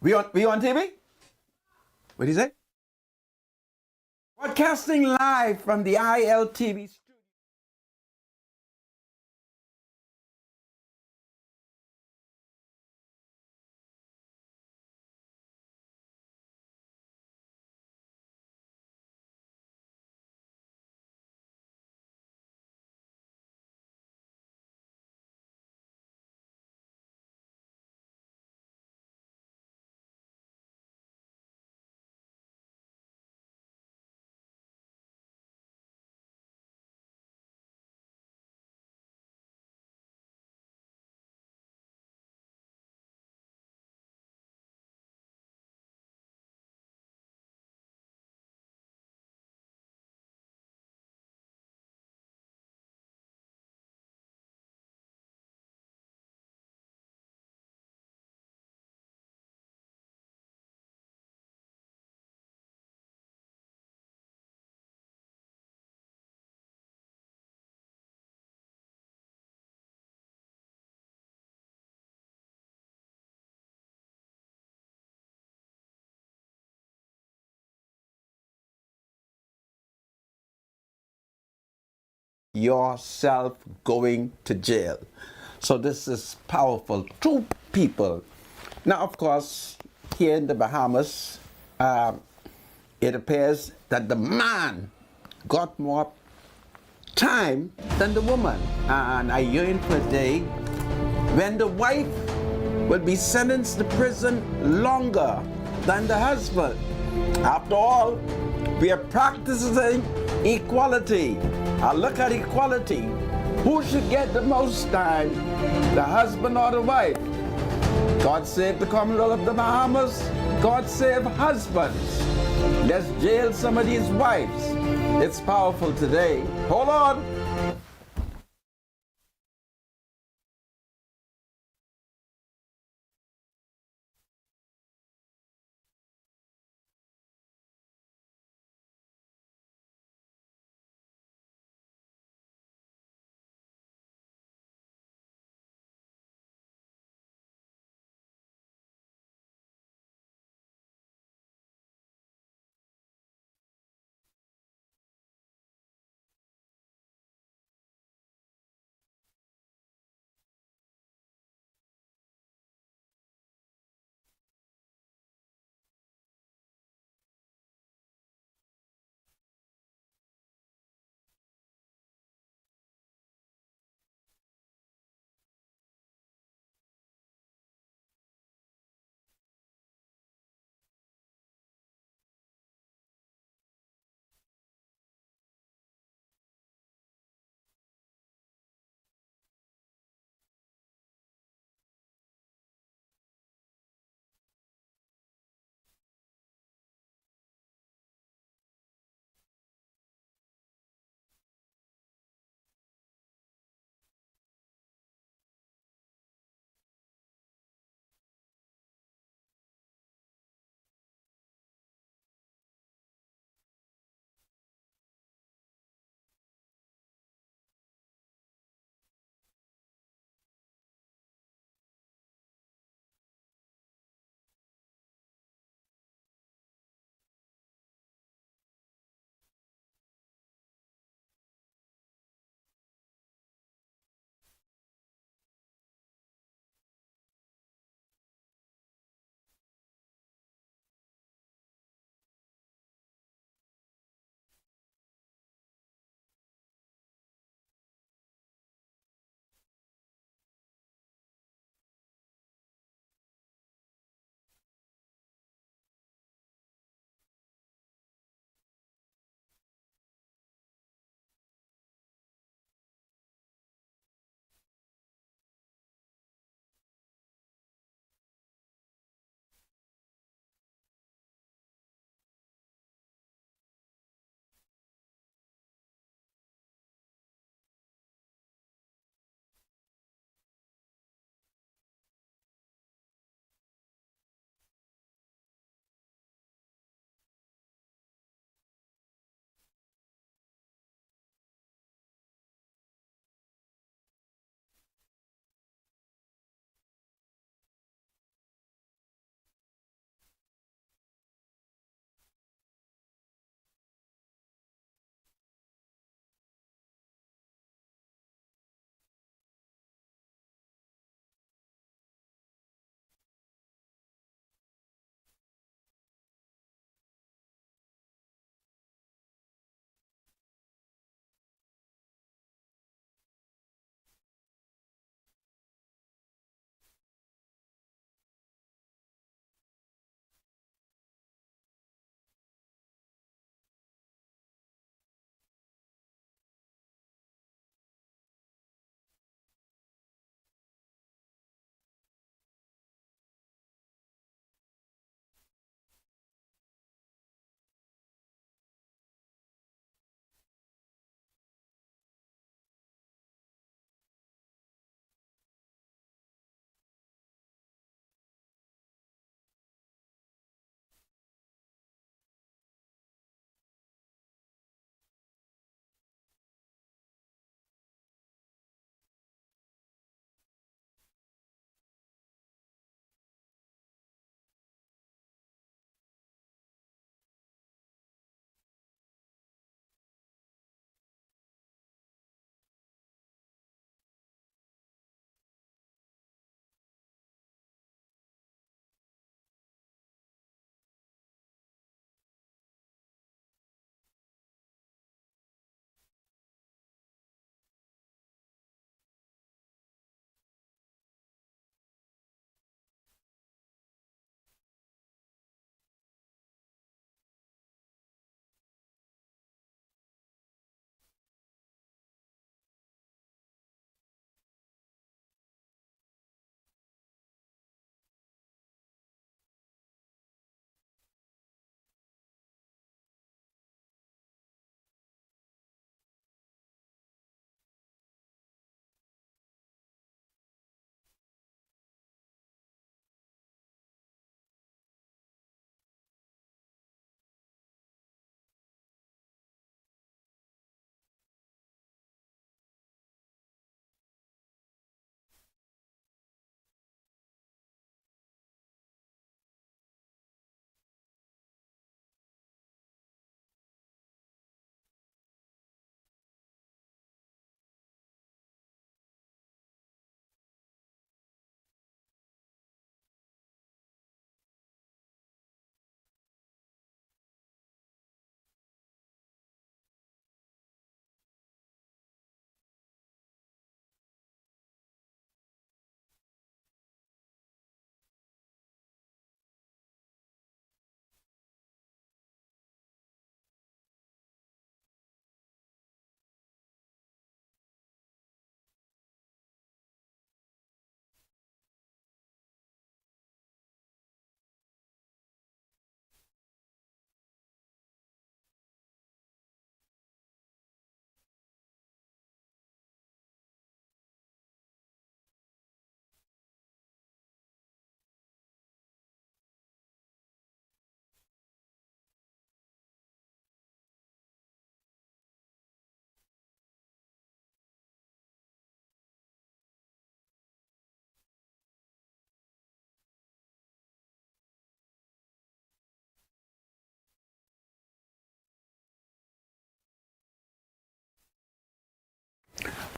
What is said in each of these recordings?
We on TV? What do you say? Broadcasting live from the ILTV studio. Yourself going to jail. So this is powerful. Two people. Now, of course, here in the Bahamas, it appears that the man got more time than the woman. And I yearn for a day when the wife will be sentenced to prison longer than the husband. After all, we are practicing equality. I look at equality. Who should get the most time, the husband or the wife? God save the Commonwealth of the Bahamas. God save husbands. Let's jail some of these wives. It's powerful today. Hold on.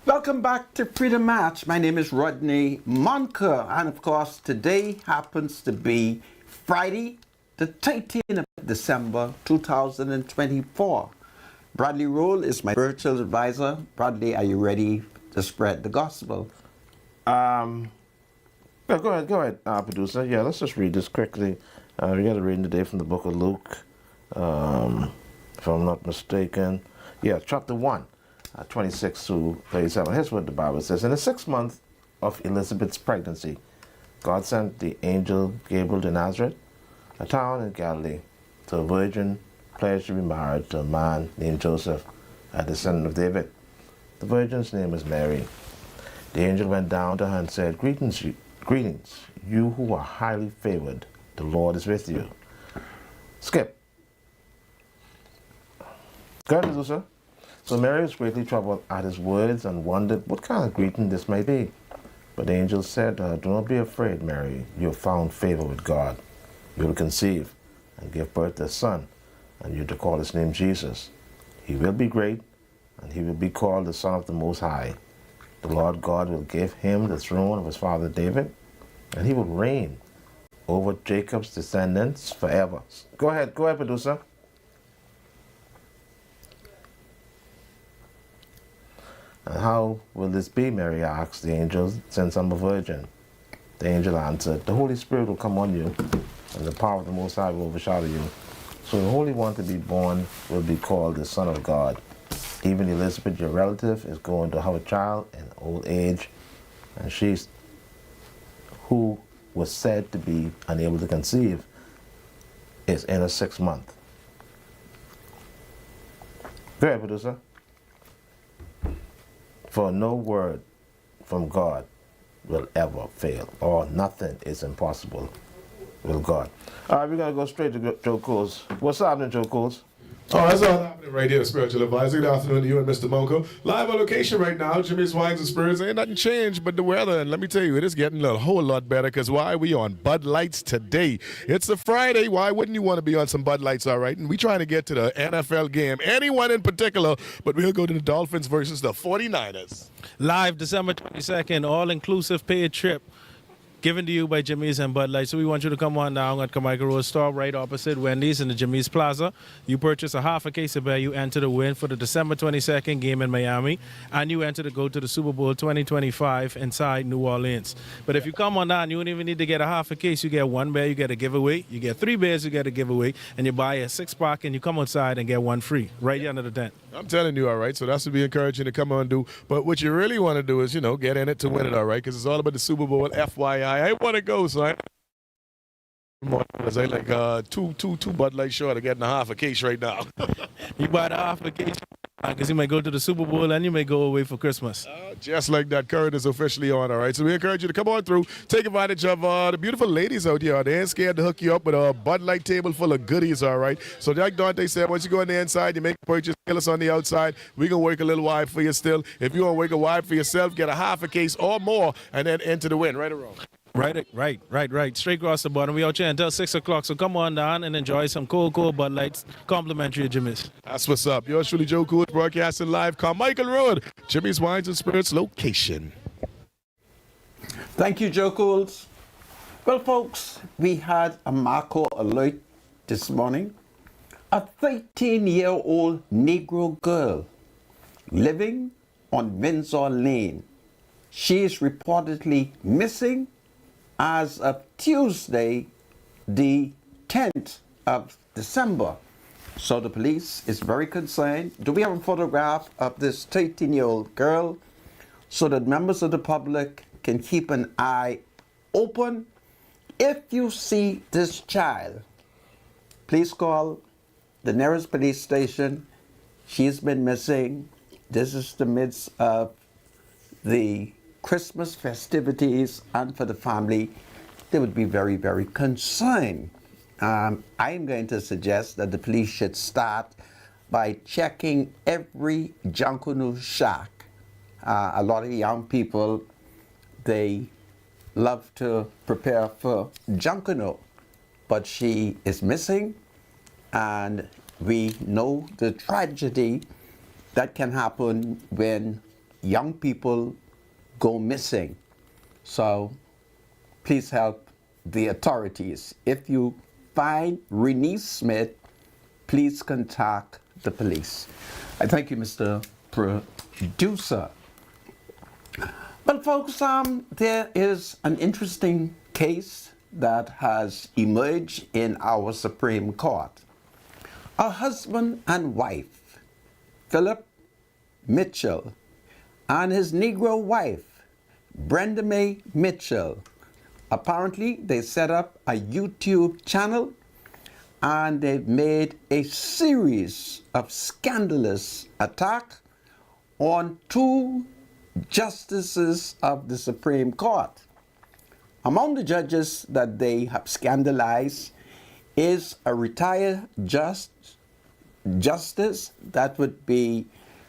Welcome back to Freedom Match. My name is Rodney Monker, and of course, today happens to be Friday, the 13th of December, 2024. Bradley Roll is my spiritual advisor. Bradley, are you ready to spread the gospel? Yeah, go ahead, producer. Yeah, let's just read this quickly. We got a reading today from the book of Luke, if I'm not mistaken. Yeah, chapter 1. 26 to 37. Here's what the Bible says. In the 6th month of Elizabeth's pregnancy, God sent the angel Gabriel to Nazareth, a town in Galilee, to a virgin pledged to be married to a man named Joseph, a descendant of David. The virgin's name was Mary. The angel went down to her and said, Greetings, you who are highly favored. The Lord is with you. Skip. Go ahead, producer. So Mary was greatly troubled at his words and wondered what kind of greeting this might be. But the angel said to her, Do not be afraid, Mary. You have found favor with God. You will conceive and give birth to a son, and you are to call his name Jesus. He will be great, and he will be called the Son of the Most High. The Lord God will give him the throne of his father David, and he will reign over Jacob's descendants forever. Go ahead, producer. And how will this be, Mary asked the angel, since I'm a virgin? The angel answered, The Holy Spirit will come on you, and the power of the Most High will overshadow you. So the Holy One to be born will be called the Son of God. Even Elizabeth, your relative, is going to have a child in old age, and she's who was said to be unable to conceive is in her 6th month. Go ahead, producer. For no word from God will ever fail, or nothing is impossible with God. All right, we're going to go straight to Joe Coles. What's happening, Joe Coles? Oh, that's all happening right here, Spiritual Advisor. Good afternoon to you and Mr. Monko. Live on location right now, Jimmy's Wines and Spirits. Ain't nothing changed but the weather, and let me tell you, it is getting a whole lot better, because why? We on Bud Lights today. It's a Friday. Why wouldn't you want to be on some Bud Lights, all right? And we trying to get to the NFL game. Anyone in particular, but we'll go to the Dolphins versus the 49ers. Live December 22nd, all-inclusive paid trip. Given to you by Jimmy's and Bud Light. So we want you to come on down at Carmichael Road store right opposite Wendy's in the Jimmy's Plaza. You purchase a half a case of beer, you enter the win for the December 22nd game in Miami, and you enter to go to the Super Bowl 2025 inside New Orleans. But if you come on down, you don't even need to get a half a case. You get one beer, you get a giveaway. You get 3 beers, you get a giveaway. And you buy a 6-pack and you come outside and get one free right here under the tent. I'm telling you, all right, so that's to be encouraging to come on and do. But what you really want to do is, get in it to win it, all right, because it's all about the Super Bowl, FYI. I want to go, so I like two Bud Light short of getting a half a case right now. You buy the half a case because you may go to the Super Bowl and you may go away for Christmas. Just like that, current is officially on, all right? So we encourage you to come on through, take advantage of the beautiful ladies out here. They ain't scared to hook you up with a Bud Light table full of goodies, all right? So like Dante said, once you go on the inside, you make a purchase, kill us on the outside. We can work a little wide for you still. If you want to work a wide for yourself, get a half a case or more, and then enter the win, right or wrong? Right. Straight across the bottom. We out here until 6 o'clock. So come on down and enjoy some cold Bud Lights, complimentary at Jimmy's. That's what's up. Yours truly, Joe Cool, broadcasting live, Carmichael Road, Jimmy's Wines and Spirits location. Thank you, Joe Cools. Well, folks, we had a Marco alert this morning. A 13-year-old Negro girl living on Windsor Lane. She is reportedly missing as of Tuesday, the 10th of December. So the police is very concerned. Do we have a photograph of this 13-year-old girl so that members of the public can keep an eye open? If you see this child, please call the nearest police station. She's been missing. This is the midst of the Christmas festivities, and for the family, they would be very, very concerned. I'm going to suggest that the police should start by checking every Junkanoo shack. A lot of young people, they love to prepare for Junkanoo, but she is missing, and we know the tragedy that can happen when young people go missing. So please help the authorities. If you find Renee Smith, please contact the police. I thank you, Mr. Producer. Well, folks, there is an interesting case that has emerged in our Supreme Court. A husband and wife, Philip Mitchell, and his Negro wife, Brenda Mae Mitchell. Apparently, they set up a YouTube channel and they've made a series of scandalous attacks on two justices of the Supreme Court. Among the judges that they have scandalized is a retired justice, that would be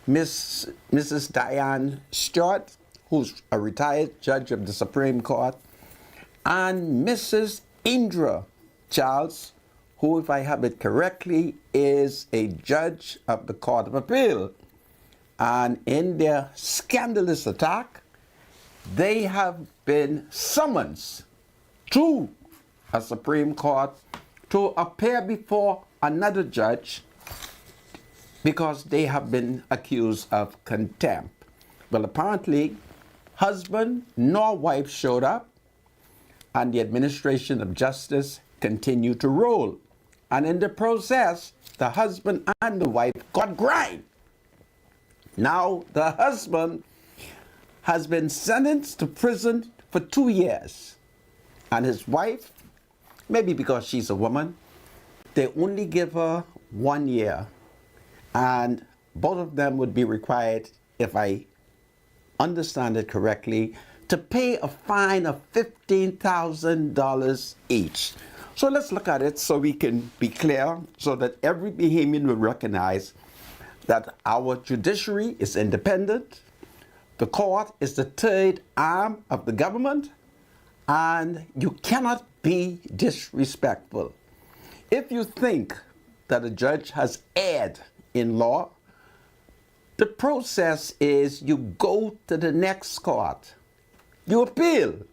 Mrs. Diane Stewart, who's a retired judge of the Supreme Court, and Mrs. Indra Charles, who, if I have it correctly, is a judge of the Court of Appeal. And in their scandalous attack, they have been summoned to a Supreme Court to appear before another judge because they have been accused of contempt. Well, apparently, husband nor wife showed up, and the administration of justice continued to roll. And in the process, the husband and the wife got grind. Now, the husband has been sentenced to prison for 2 years. And his wife, maybe because she's a woman, they only give her 1 year. And both of them would be required, if I understand it correctly, to pay a fine of $15,000 each. So let's look at it so we can be clear, so that every Bahamian will recognize that our judiciary is independent, the court is the third arm of the government, and you cannot be disrespectful. If you think that a judge has erred in law, the process is you go to the next court, you appeal.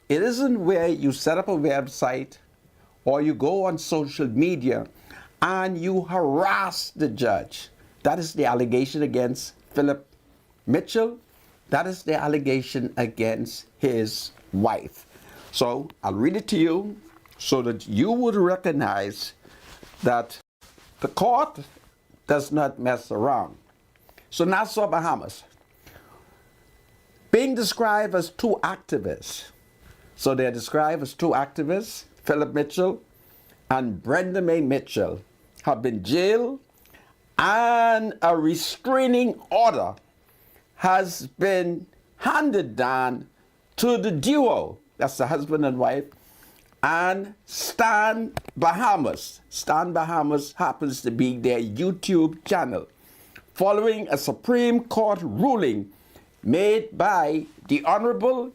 It isn't where you set up a website or you go on social media and you harass the judge. That is the allegation against Philip Mitchell. That is the allegation against his wife. So I'll read it to you so that you would recognize that the court does not mess around. So Nassau, Bahamas, being described as two activists. So they're described as two activists, Philip Mitchell and Brenda Mae Mitchell, have been jailed, and a restraining order has been handed down to the duo, that's the husband and wife, and Stan Bahamas. Stan Bahamas happens to be their YouTube channel, following a Supreme Court ruling made by the Honorable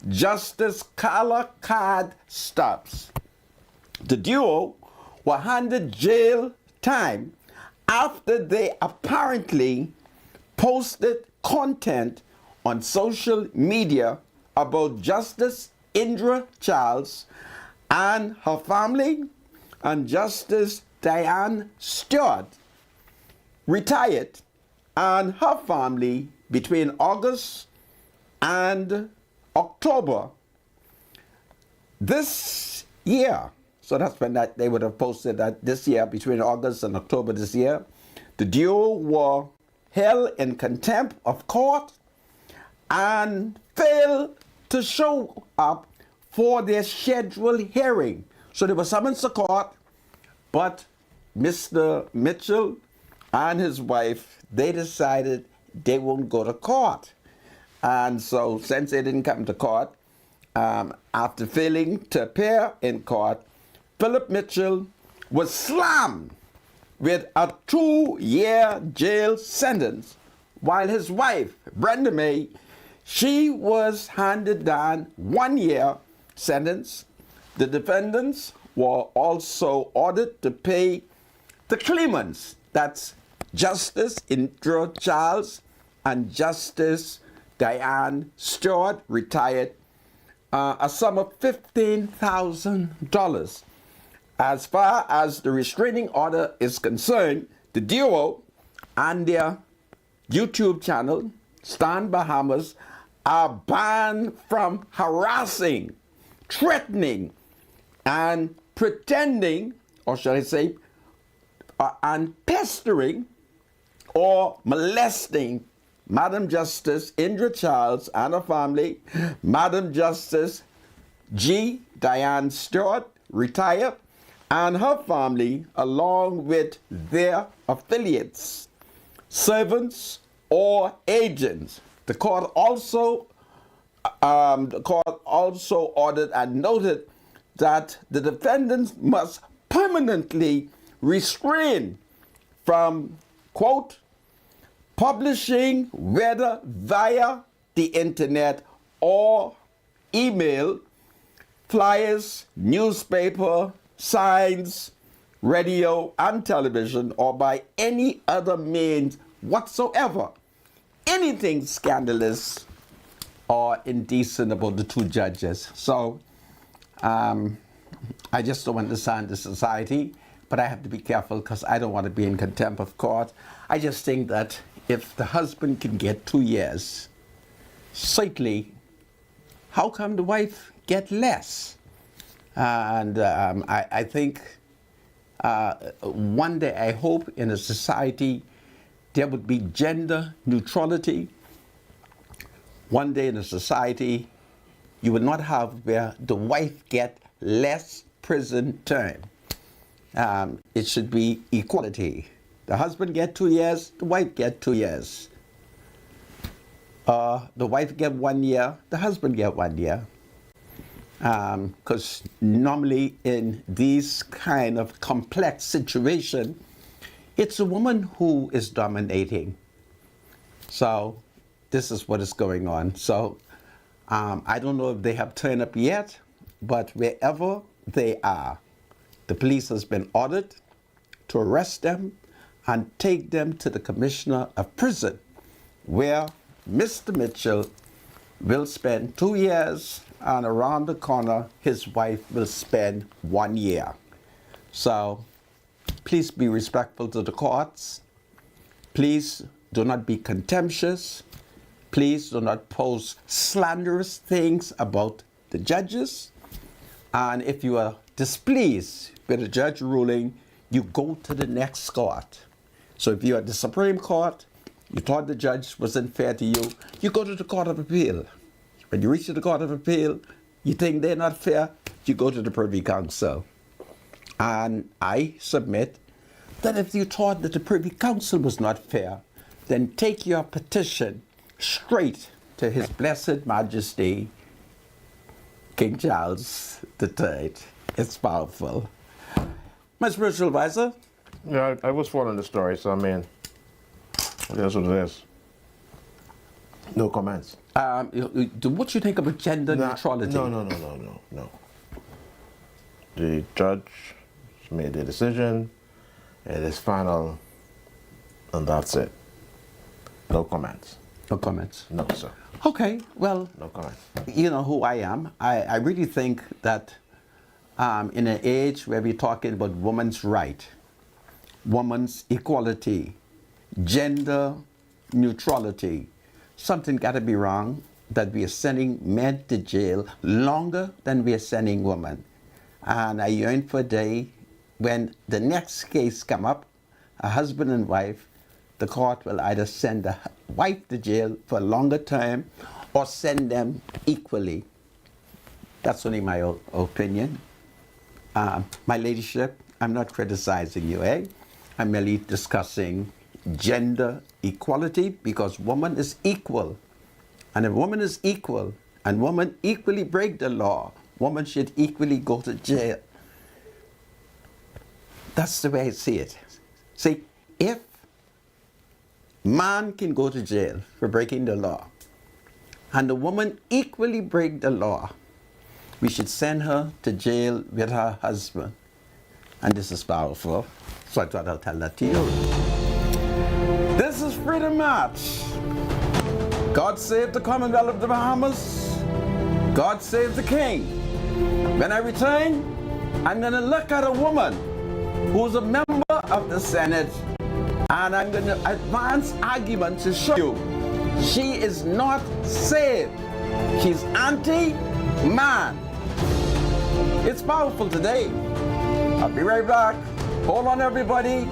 Justice Carla Card Stubbs. The duo were handed jail time after they apparently posted content on social media about Justice Indra Charles and her family, and Justice Diane Stewart, retired, and her family between August and October this year. So that's when they would have posted that this year, between August and October this year. The duo were held in contempt of court and failed to show up for their scheduled hearing. So they were summoned to court, but Mr. Mitchell and his wife, they decided they won't go to court. And so since they didn't come to court, after failing to appear in court, Philip Mitchell was slammed with a 2-year jail sentence, while his wife, Brenda Mae, she was handed down 1 year sentence. The defendants were also ordered to pay the claimants, that's Justice Indra Charles and Justice Diane Stewart, retired, a sum of $15,000. As far as the restraining order is concerned, the duo and their YouTube channel, Stan Bahamas, are banned from harassing, threatening, and pretending, or should I say, and pestering or molesting Madam Justice Indra Charles and her family, Madam Justice G. Diane Stewart, retired, and her family, along with their affiliates, servants, or agents. The court also ordered and noted that the defendants must permanently refrain from, quote, publishing, whether via the internet or email, flyers, newspaper, signs, radio, and television, or by any other means whatsoever, anything scandalous or indecent about the two judges. So I just don't understand the society, but I have to be careful because I don't want to be in contempt of court. I just think that if the husband can get 2 years, certainly, how come the wife get less? And I think one day I hope in a society there would be gender neutrality. One day in a society you would not have where the wife get less prison term. It should be equality. The husband get 2 years, the wife get 2 years. The wife get 1 year, the husband get 1 year. Because normally in these kind of complex situation, it's a woman who is dominating. So this is what is going on. So I don't know if they have turned up yet, but wherever they are, the police has been ordered to arrest them and take them to the commissioner of prison, where Mr. Mitchell will spend 2 years, and around the corner, his wife will spend 1 year. So please be respectful to the courts. Please do not be contemptuous. Please do not post slanderous things about the judges. And if you are displeased with the judge ruling, you go to the next court. So if you're at the Supreme Court, you thought the judge wasn't fair to you, you go to the Court of Appeal. When you reach the Court of Appeal, you think they're not fair, you go to the Privy Council. And I submit that if you thought that the Privy Council was not fair, then take your petition straight to His Blessed Majesty, King Charles III. It's powerful. My spiritual advisor? Yeah, I was following the story, so I mean, that's what it is. No comments. What do you think about gender neutrality? No. The judge made the decision. It is final, and that's it. No comments. No comments? No, sir. Okay, well, No comments. you know who I am. I really think that in an age where we're talking about women's right, women's equality, gender neutrality, something got to be wrong that we are sending men to jail longer than we are sending women. And I yearn for a day when the next case come up, a husband and wife, the court will either send the wife to jail for a longer time or send them equally. That's only my opinion. My ladyship, I'm not criticizing you, eh? I'm merely discussing gender equality because woman is equal. And if woman is equal and woman equally break the law, woman should equally go to jail. That's the way I see it. See, if man can go to jail for breaking the law and the woman equally break the law, we should send her to jail with her husband. And this is powerful, so I thought I'll tell that to you. This This is Freedom March. God save the Commonwealth of the Bahamas. God save the King. When I return, I'm going to look at a woman who's a member of the Senate, and I'm going to advance argument to show you she is not saved. She's anti-man. It's powerful today. I'll be right back. Hold on, everybody.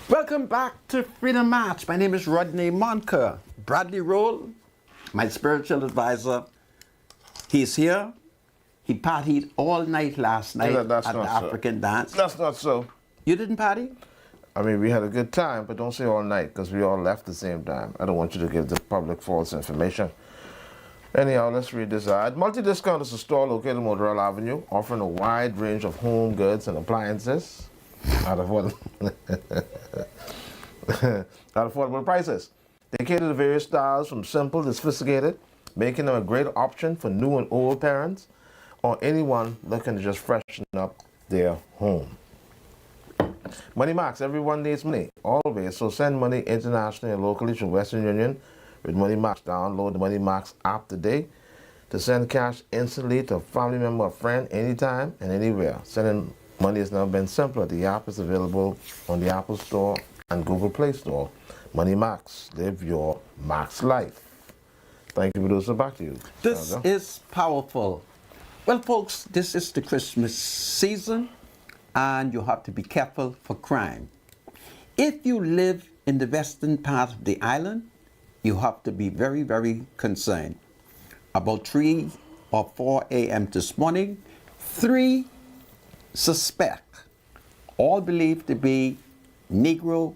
Welcome back to Freedom March. My name is Rodney Monker. Bradley Roll, my spiritual advisor, he's here. He partied all night last night Yeah, at that's the not so. African dance. That's not so. You didn't party? I mean, we had a good time, but don't say all night because we all left the same time. I don't want you to give the public false information. Anyhow, let's read this ad. Multi-Discount is a store located on Motorola Avenue, offering a wide range of home goods and appliances at affordable prices. They cater to various styles from simple to sophisticated, making them a great option for new and old parents or anyone looking to just freshen up their home. Money Max, everyone needs money, always. So send money internationally and locally through Western Union with Money Max. Download the Money Max app today to send cash instantly to a family member or friend anytime and anywhere. Sending money has now been simpler. The app is available on the Apple Store and Google Play Store. Money Max, live your max life. Thank you, producer. Back to you. This Sandra. is powerful. Well, folks, this is the Christmas season, and you have to be careful for crime. If you live in the western part of the island, you have to be very, very concerned. About 3 or 4 a.m. this morning, 3 suspect, all believed to be Negro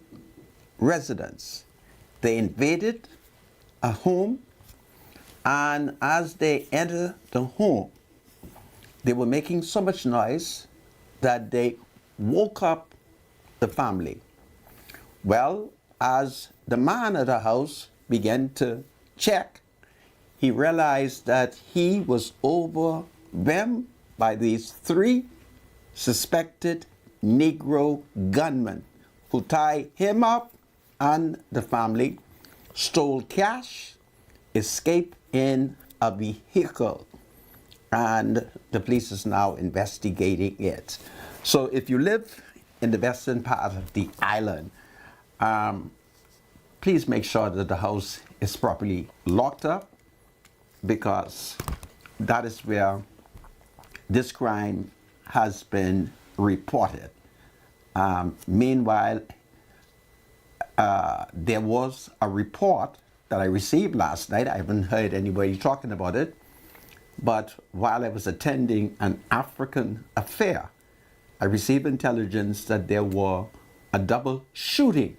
residents. They invaded a home, and as they entered the home, they were making so much noise that they woke up the family. Well, as the man of the house began to check, he realized that he was overwhelmed by these 3 suspected Negro gunmen who tied him up and the family, stole cash, escaped in a vehicle, and the police is now investigating it. So if you live in the western part of the island, please make sure that the house is properly locked up, because that is where this crime has been reported. Meanwhile, there was a report that I received last night. I haven't heard anybody talking about it, but while I was attending an African affair, I received intelligence that there were a double shooting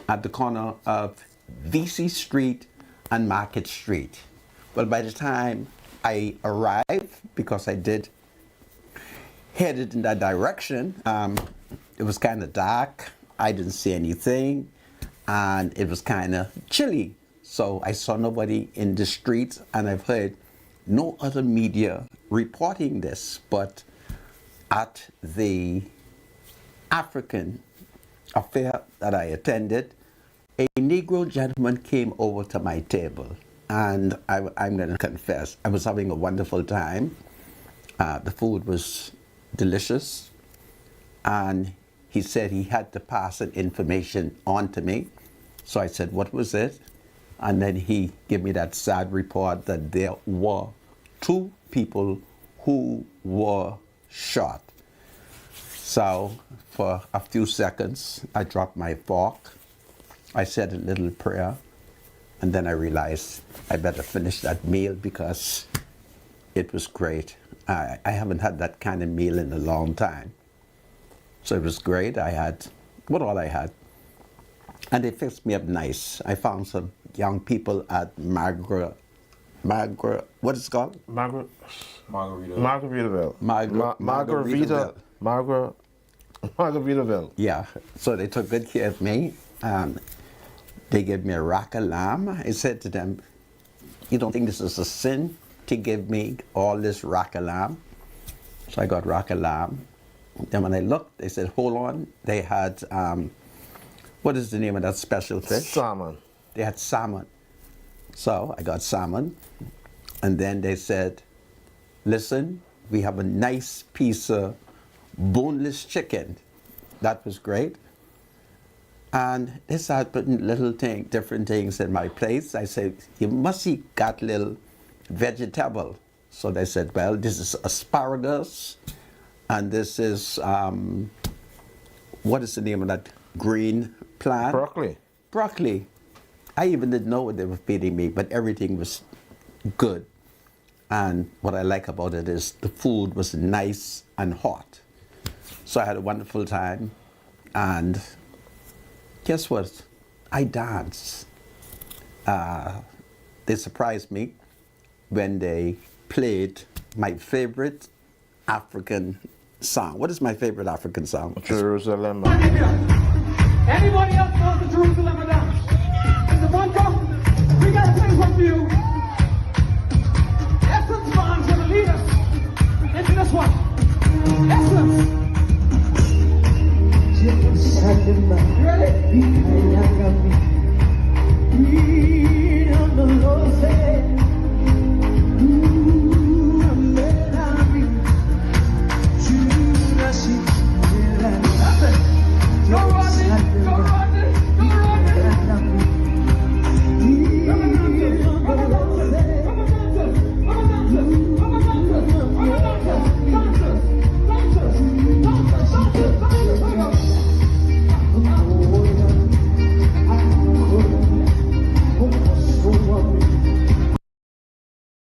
at the corner of VC Street and Market Street. Well, by the time I arrived, because I did headed in that direction, it was kind of dark. I didn't see anything, and it was kind of chilly. So I saw nobody in the streets, and I've heard no other media reporting this. But at the African affair that I attended, a Negro gentleman came over to my table, and I'm going to confess, I was having a wonderful time. The food was delicious, and he said he had to pass that information on to me. So I said, what was it? And then he gave me that sad report that there were 2 people who were shot. So for a few seconds, I dropped my fork. I said a little prayer, and then I realized I better finish that meal because it was great. I haven't had that kind of meal in a long time. So it was great. I had all I had. And they fixed me up nice. I found some young people at Margaret, what is it called? Margaritaville. Margaritaville. Yeah. So they took good care of me. They gave me a rack of lamb. I said to them, you don't think this is a sin to give me all this rack of lamb? So I got rack of lamb. Then when I looked, they said, hold on. They had, what is the name of that special fish? Salmon. They had salmon. So I got salmon. And then they said, listen, we have a nice piece of boneless chicken. That was great. And they started putting different things in my plates. I said, you must have got little vegetable. So they said, well, this is asparagus, and this is, what is the name of that green plant. Broccoli. Broccoli. I even didn't know what they were feeding me, but everything was good. And what I like about it is the food was nice and hot. So I had a wonderful time. And guess what? I danced. They surprised me when they played my favorite African song. What is my favorite African song? Jerusalem. Anybody else knows the Jerusalem dance? Mr. Bunko, we got to play one for you. Essence Bond's going to lead us into this one. Essence. You ready? Go Rodney! Go Rodney! Go Rodney!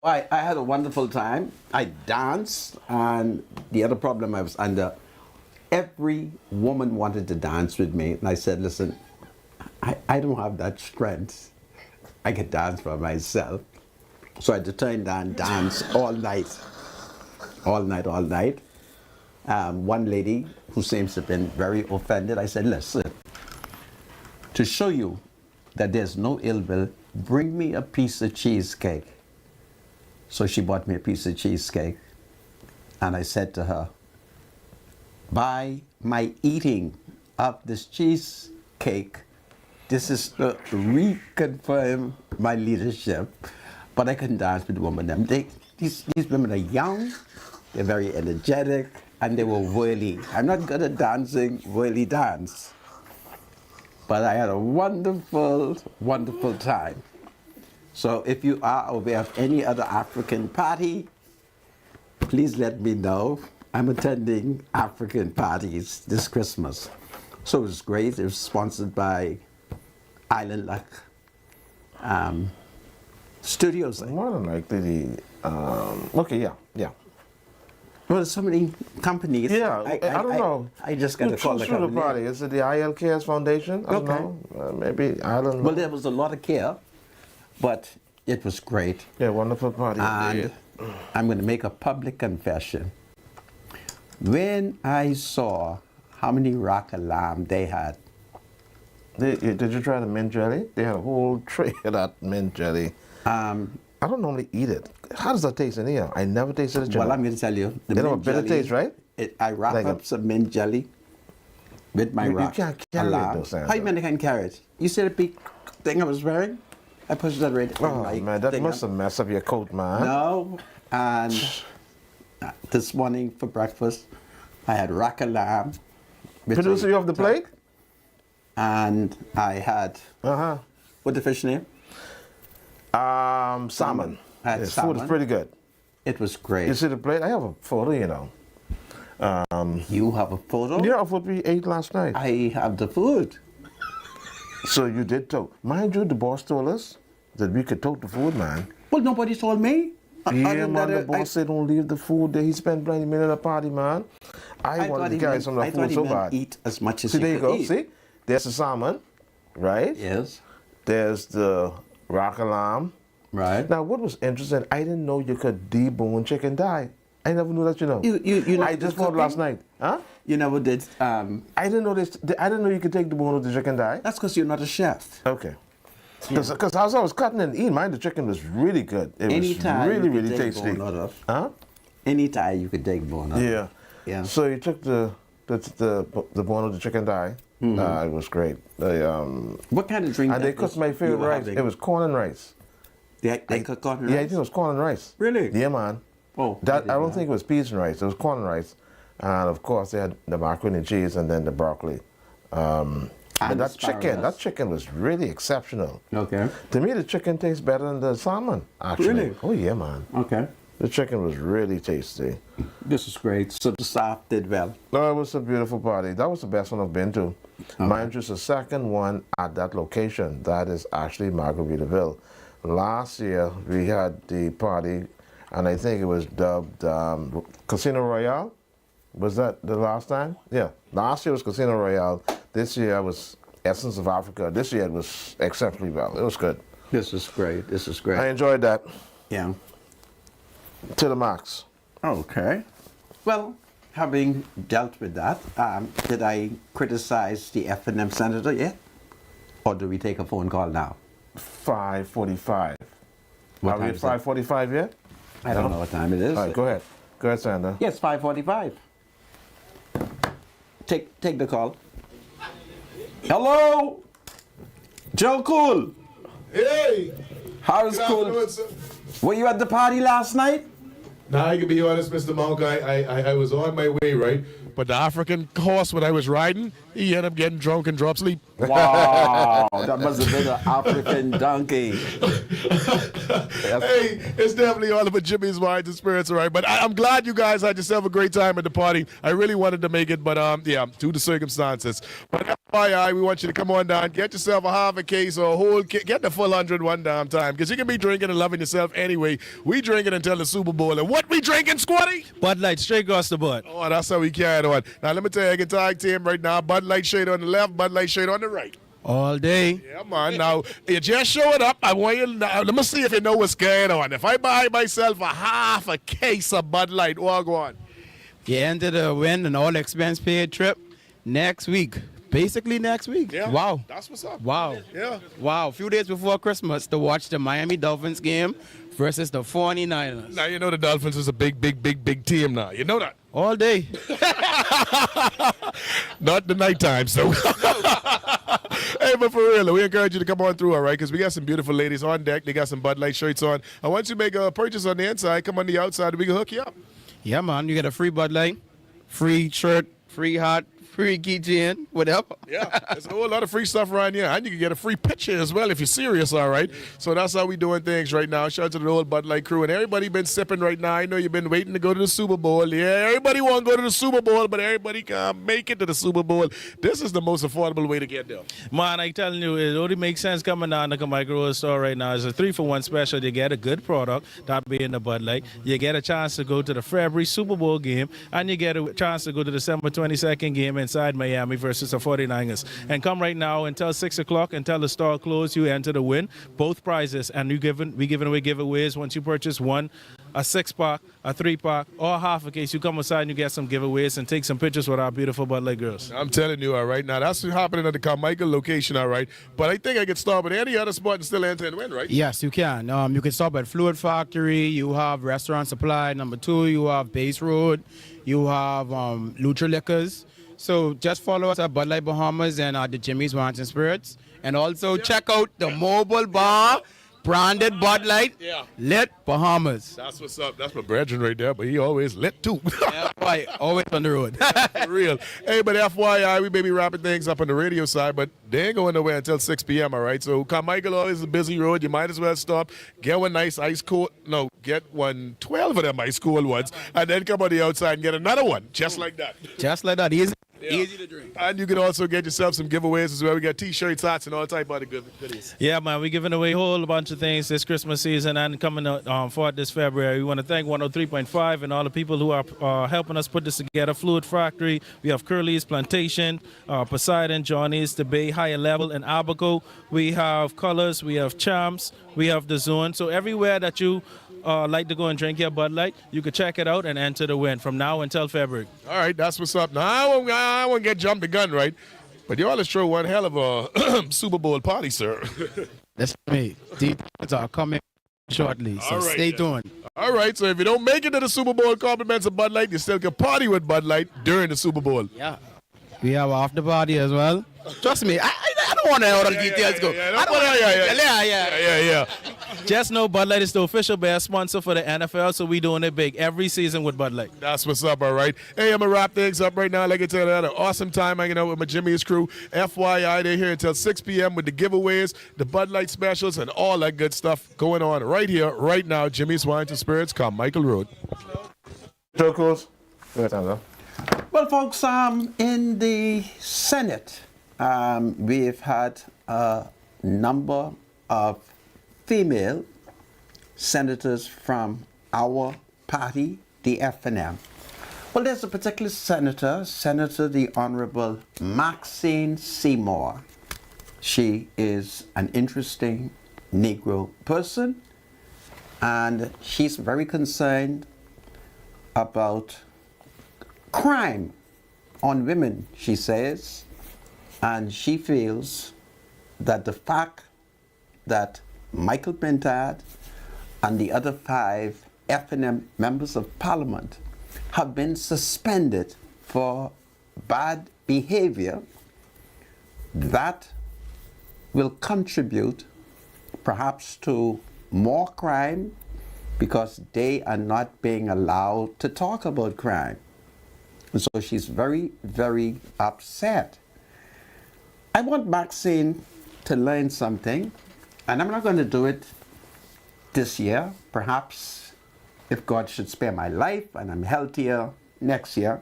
I had a wonderful time. I danced, and the other problem I was under, every woman wanted to dance with me, and I said, listen, I don't have that strength. I can dance by myself. So I determined to dance all night. All night, all night. One lady who seems to have been very offended, I said, listen, to show you that there's no ill will, bring me a piece of cheesecake. So she bought me a piece of cheesecake, and I said to her, by my eating of this cheesecake, this is to reconfirm my leadership, but I can dance with women. These women are young, they're very energetic, and they were whirly. I'm not good at dancing whirly dance, but I had a wonderful, wonderful time. So if you are aware of any other African party, please let me know. I'm attending African parties this Christmas. So it was great. It was sponsored by Island Luck Studios. More than likely, okay, yeah. Well, there's so many companies. Yeah, I don't know. I just got to call the Who threw the company. party? Is it the ILKS Foundation? I don't know. Maybe Island. Well, there was a lot of care, but it was great. Yeah, wonderful party. And I'm going to make a public confession. When I saw how many rock alarm they had, Did you try the mint jelly? They had a whole tray of that mint jelly. I don't normally eat it. How does that taste in here? I never tasted it. well, I'm going to tell you. They have a bitter taste, right? I wrap Like up some mint jelly with my You rock can't carry it, alarm. though, Sandra. How you mean I can carry it? You see the big thing I was wearing? I pushed that right in Oh my man, that thing. must have messed up your coat, man. No, and this morning for breakfast, I had rock alarm. with Producer, a- you have the plate? And I had, what's the fish name? Salmon. I had Yes, food is salmon. pretty good. It was great. You see the plate? I have a photo, you know. You have a photo? Yeah, of what we ate last night. I have the food. So you did tote. Mind you, the boss told us that we could tote the food, man. Well, nobody told me. Other Yeah, than man, that, the boss said don't leave the food there. He spent plenty minutes at a party, man. I wanted to carry some of I the thought food he so meant bad. eat as much as See, you there you could go. eat. See? There's the salmon, right? Yes. There's the rock alarm. Right. Now, what was interesting, I didn't know you could debone chicken thigh. I never knew that, you know. You know I just found last night. Huh? You never did. I didn't know this. I didn't know you could take the bone of the chicken thigh. That's because you're not a chef. Okay. Because as I was cutting and eating mine, the chicken was really good. It Anytime was really, you could really take tasty. bone out of. Huh? Anytime you could take bone out. Yeah. Yeah. So you took the bone of the chicken thigh. It was great. What kind of drink? And they that cooked was my you favorite were rice. having? It was corn and rice. They cooked corn and Yeah, I rice? think it was corn and rice. Really? Yeah, man. Oh, That did I don't not. think it was peas and rice. It was corn and rice, and of course they had the macaroni and cheese and then the broccoli. But And that asparagus. chicken was really exceptional. Okay. To me, the chicken tastes better than the salmon. Actually. Really? Oh yeah, man. Okay. The chicken was really tasty. This is great. So the staff did well. No, it was a beautiful party. That was the best one I've been to. Mind you, it's the second one at that location. That is actually Margaritaville. Last year, we had the party, and I think it was dubbed Casino Royale. Was that the last time? Yeah. Last year was Casino Royale. This year was Essence of Africa. This year it was exceptionally well. It was good. This is great. This is great. I enjoyed that Yeah. to the max. Okay. Well, having dealt with that, did I criticize the F&M senator yet? Or do we take a phone call now? 5:45. What Are we time at is it? 5:45 yet? I don't know what time it is. All right, go ahead. Go ahead, Sandra. Yes, 5:45. Take the call. Hello? Joe Cool. Hey! How's Good Cool? afternoon, sir. Were you at the party last night? Now, I can be honest, Mr. Monk, I was on my way, right? But the African horse, when I was riding, he ended up getting drunk and dropped asleep. Wow, that must have been an African donkey. Hey, it's definitely all about Jimmy's Wines and Spirits, all right? But I'm glad you guys had yourself a great time at the party. I really wanted to make it, but yeah, due to circumstances. But FYI, we want you to come on down, get yourself a half a case or a whole case, get the full 100 one damn time, because you can be drinking and loving yourself anyway. We drinking until the Super Bowl. And what we drinking, Squatty? Bud Light, straight across the board. Oh, that's how we carry on. Now, let me tell you, I can tag team right now. Bud Light shade on the left, Bud Light shade on the right. All day. Yeah, man. Now, you just showing up. I want you. Now, let me see if you know what's going on. If I buy myself a half a case of Bud Light, what go on? You enter the win an all expense paid trip next week. Basically next week. Yeah. Wow. That's what's up. Wow. Yeah. Wow. A few days before Christmas to watch the Miami Dolphins game versus the 49ers. Now you know the Dolphins is a big team now. You know that. All day. Not the nighttime, so. Hey, but for real, we encourage you to come on through, all right? Because we got some beautiful ladies on deck. They got some Bud Light shirts on. And once you make a purchase on the inside, come on the outside, we can hook you up. Yeah, man. You get a free Bud Light, free shirt, free hat, free keychain, whatever. Yeah, there's a whole lot of free stuff around here. And you can get a free picture as well if you're serious, all right? So that's how we doing things right now. Shout out to the old Bud Light crew. And everybody been sipping right now. I know you've been waiting to go to the Super Bowl. Yeah, everybody want to go to the Super Bowl, but everybody can't make it to the Super Bowl. This is the most affordable way to get there. Man, I telling you, it only makes sense coming down to the micro store right now. It's a 3-for-1 special. You get a good product, that being the Bud Light. You get a chance to go to the February Super Bowl game, and you get a chance to go to the December 22nd game inside Miami versus the 49ers. And come right now until 6 o'clock, until the store closes, you enter the win. Both prizes, and we giving away giveaways once you purchase one, a 6-pack, a 3-pack, or half a case. You come inside and you get some giveaways and take some pictures with our beautiful Bud Light girls. I'm telling you, all right. Now, that's what's happening at the Carmichael location, all right. But I think I can start with any other spot and still enter and win, right? Yes, you can. You can stop at Fluid Factory. You have Restaurant Supply. Number 2, you have Base Road. You have Lucha Liquors. So just follow us at Bud Light Bahamas and the Jimmy's Wines and Spirits. And also check out the mobile bar, branded Bud Light, Lit Bahamas. That's what's up. That's my brethren right there, but he always lit too. Yeah, boy, always on the road. For real. Hey, but FYI, we may be wrapping things up on the radio side, but they ain't going nowhere until 6 p.m., all right? So Carmichael always is a busy road. You might as well stop, get one nice ice cold, no, get 12 of them ice cold ones, and then come on the outside and get another one, just like that. Just like that. Easy. Yeah. Easy to drink. And you can also get yourself some giveaways as well. We got T-shirts, hats, and all type of other goodies. Yeah, man, we're giving away a whole bunch of things this Christmas season and coming out for this February. We want to thank 103.5 and all the people who are helping us put this together. Fluid Factory, we have Curly's Plantation, Poseidon, Johnny's, The Bay, Higher Level, and Abaco. We have Colors, we have Champs, we have The Zone. So everywhere that you like to go and drink your Bud Light, you can check it out and enter the win from now until February. All right, that's what's up. Now, I won't get jumped the gun, right? But you always throw one hell of a Super Bowl party, sir. That's me. Details are coming shortly, so All right, stay then. tuned. All right, so if you don't make it to the Super Bowl compliments of Bud Light, you still can party with Bud Light during the Super Bowl. Yeah. We have after party as well. Trust me, I don't want to know all the details go. Yeah. Just know Bud Light is the official bear sponsor for the NFL, so we doing it big every season with Bud Light. That's what's up, all right. Hey, I'm going to wrap things up right now. Like I tell you, I had an awesome time hanging out with my Jimmy's crew. FYI, they're here until 6 p.m. with the giveaways, the Bud Light specials, and all that good stuff going on right here, right now. Jimmy's Wines and Spirits, Carmichael Road. Joe Cool. Go ahead, Sandra. Well, folks, in the Senate, we've had a number of female senators from our party, the FNM. Well, there's a particular senator, Senator the Honorable Maxine Seymour. She is an interesting Negro person, and she's very concerned about crime on women, she says, and she feels that the fact that Michael Pintard and the other 5 FNM members of Parliament have been suspended for bad behavior, that will contribute perhaps to more crime because they are not being allowed to talk about crime. And so she's very, very upset. I want Maxine to learn something, and I'm not going to do it this year. Perhaps if God should spare my life and I'm healthier next year,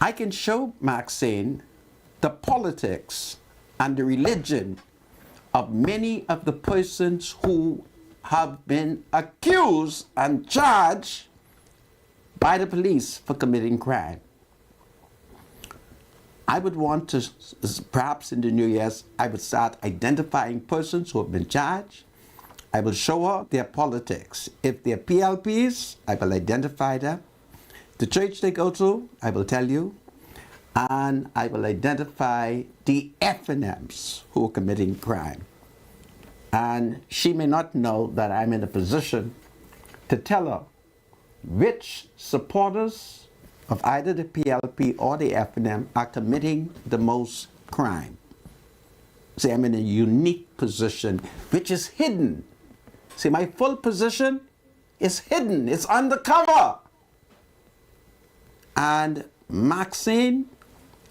I can show Maxine the politics and the religion of many of the persons who have been accused and charged by the police for committing crime. I would want to, perhaps in the New Year's, I would start identifying persons who have been charged. I will show her their politics. If they're PLPs, I will identify them. The church they go to, I will tell you. And I will identify the FNMs who are committing crime. And she may not know that I'm in a position to tell her which supporters of either the PLP or the FNM are committing the most crime. See, I'm in a unique position, which is hidden. See, my full position is hidden. It's undercover. And Maxine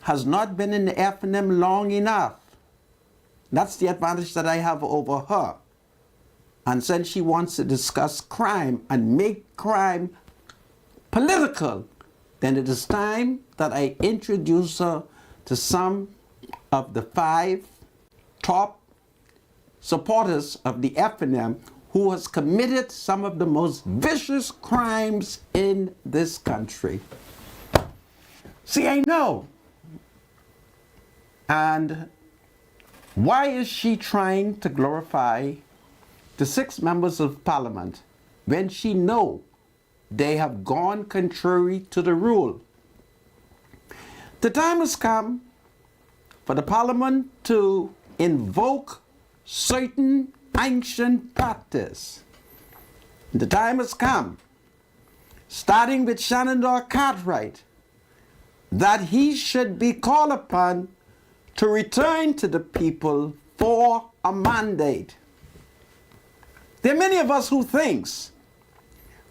has not been in the FNM long enough. That's the advantage that I have over her. And since she wants to discuss crime and make crime political, then it is time that I introduce her to some of the 5 top supporters of the FNM who has committed some of the most vicious crimes in this country. See, I know. And why is she trying to glorify the 6 members of Parliament when she knows they have gone contrary to the rule? The time has come for the Parliament to invoke certain ancient practice. The time has come, starting with Shenandoah Cartwright, that he should be called upon to return to the people for a mandate. There are many of us who thinks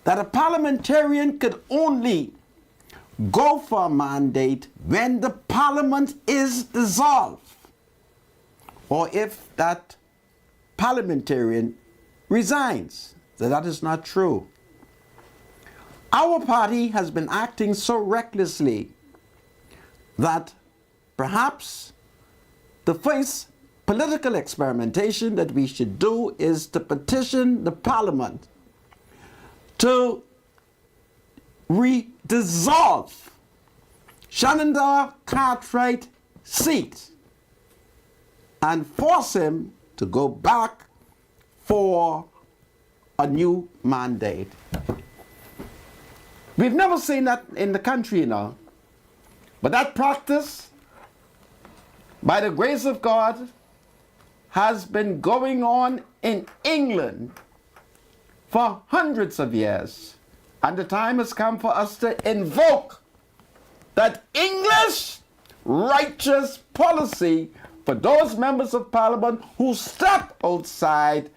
that a parliamentarian could only go for a mandate when the parliament is dissolved, or if that parliamentarian resigns. So that is not true. Our party has been acting so recklessly that perhaps the first political experimentation that we should do is to petition the Parliament to dissolve Shenandoah Cartwright's seat and force him to go back for a new mandate. We've never seen that in the country, you know. But that practice, by the grace of God, has been going on in England for hundreds of years. And the time has come for us to invoke that English righteous policy for those members of Parliament who step outside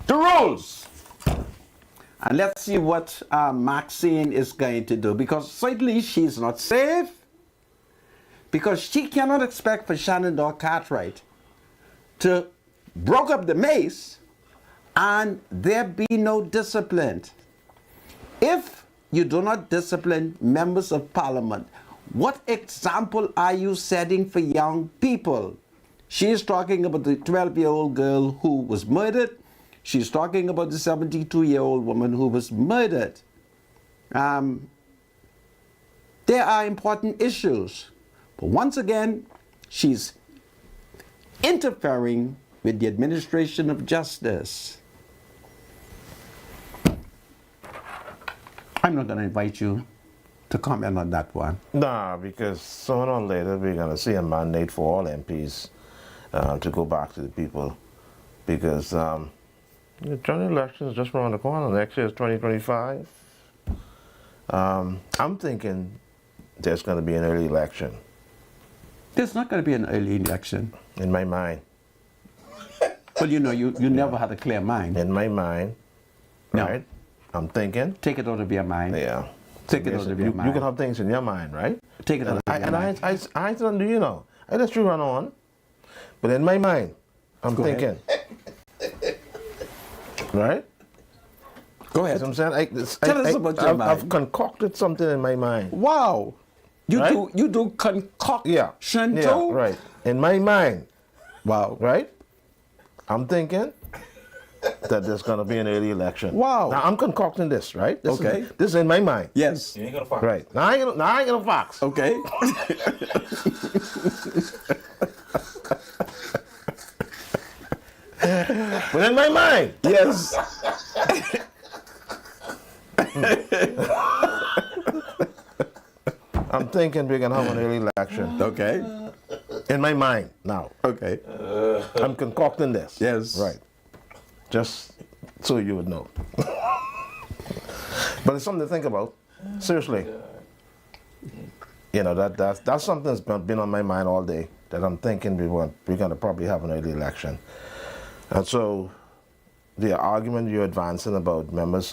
the rules. And let's see what Maxine is going to do, because certainly she's not safe, because she cannot expect for Shenandoah Cartwright to broke up the mace and there be no discipline. If you do not discipline members of Parliament, What example are you setting for young people? She's talking about the 12-year-old girl who was murdered. She's talking about the 72-year-old woman who was murdered. There are important issues. But once again, she's interfering with the administration of justice. I'm not going to invite you to comment on that one. Nah, because sooner or later we're going to see a mandate for all MPs to go back to the people. Because the general election is just around the corner. Next year is 2025. I'm thinking there's going to be an early election. There's not going to be an early election. In my mind. Well, you know, you never had a clear mind. In my mind. No. Right? I'm thinking. Take it out of your mind. Yeah. Take it out of your mind. You can have things in your mind, right? Take it out of your mind. I don't do, you know. I let you run on. But in my mind, I'm Go thinking. Right? Go ahead. You know what I'm saying? Tell us about your mind. I've concocted something in my mind. Wow. You Right? do concoction Yeah, too? right. In my mind, Wow. right? I'm thinking that there's going to be an early election. Wow. Now I'm concocting this, right? Okay. This is in my mind. Yes. Right. Now I ain't gonna fox. Okay. But in my mind, Yes. I'm thinking we're gonna have an early election. Okay. In my mind now. Okay. I'm concocting this. Yes. Right. Just so you would know. But it's something to think about. Seriously. You know, that's something that's been on my mind all day. That I'm thinking we're gonna probably have an early election. And so the argument you're advancing about members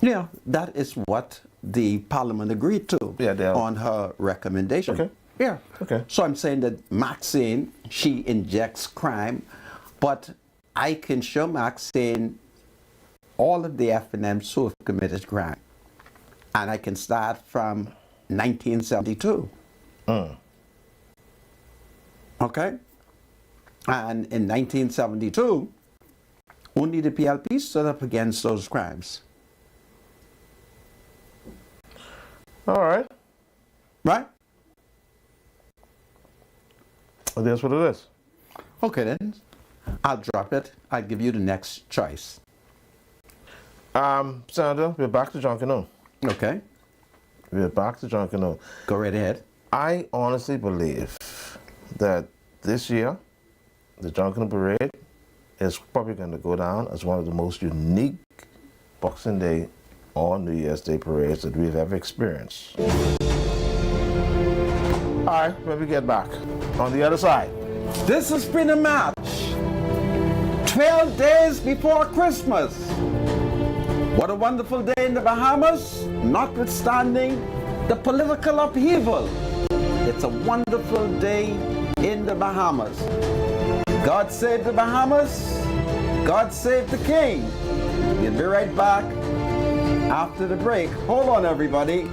Yeah, that is what the parliament agreed to on her recommendation. Okay. Yeah. Okay. So I'm saying that Maxine, she injects crime, but I can show Maxine all of the F&Ms who have committed crime. And I can start from 1972. Okay? And in 1972, only the PLP stood up against those crimes. All right. Right? Well, that's what it is. Okay then. I'll drop it. I'll give you the next choice. Senator, we're back to Junkanoo. Okay. We're back to Junkanoo. Go right ahead. I honestly believe that this year, the Junkanoo Parade is probably going to go down as one of the most unique Boxing Day or New Year's Day parades that we've ever experienced. All right, when we get back, on the other side. This has been a match 12 days before Christmas. What a wonderful day in the Bahamas, notwithstanding the political upheaval. It's a wonderful day in the Bahamas. God save the Bahamas. God save the King. We'll be right back after the break. Hold on, everybody.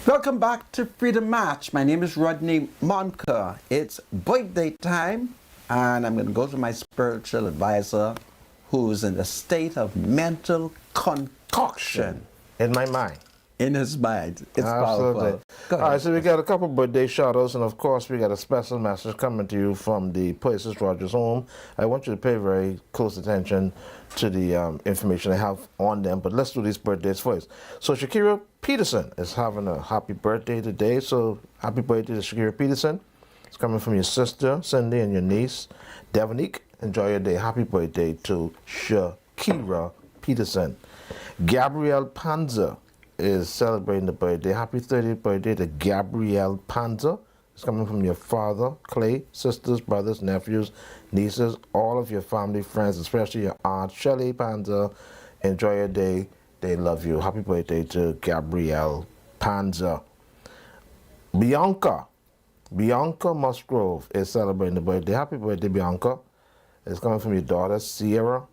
Welcome back to Freedom Match. My name is Rodney Monka. It's birthday time, and I'm going to go to my spiritual advisor who's in a state of mental concoction In my mind. in his mind. It's Absolutely. powerful. Go All right, ahead. so we got a couple birthday shout-outs, and of course we got a special message coming to you from the Places Rogers home. I want you to pay very close attention to the information I have on them, but let's do these birthdays first. So Shakira Peterson is having a happy birthday today, so happy birthday to Shakira Peterson. It's coming from your sister, Cindy, and your niece, Devonique. Enjoy your day. Happy birthday to Shakira Peterson. Gabrielle Panzer is celebrating the birthday. Happy 30th birthday to Gabrielle Panzer. It's coming from your father, Clay, sisters, brothers, nephews, nieces, all of your family, friends, especially your aunt, Shelley Panzer. Enjoy your day. They love you. Happy birthday to Gabrielle Panzer. Bianca Musgrove is celebrating the birthday. Happy birthday, Bianca. It's coming from your daughter, Sierra,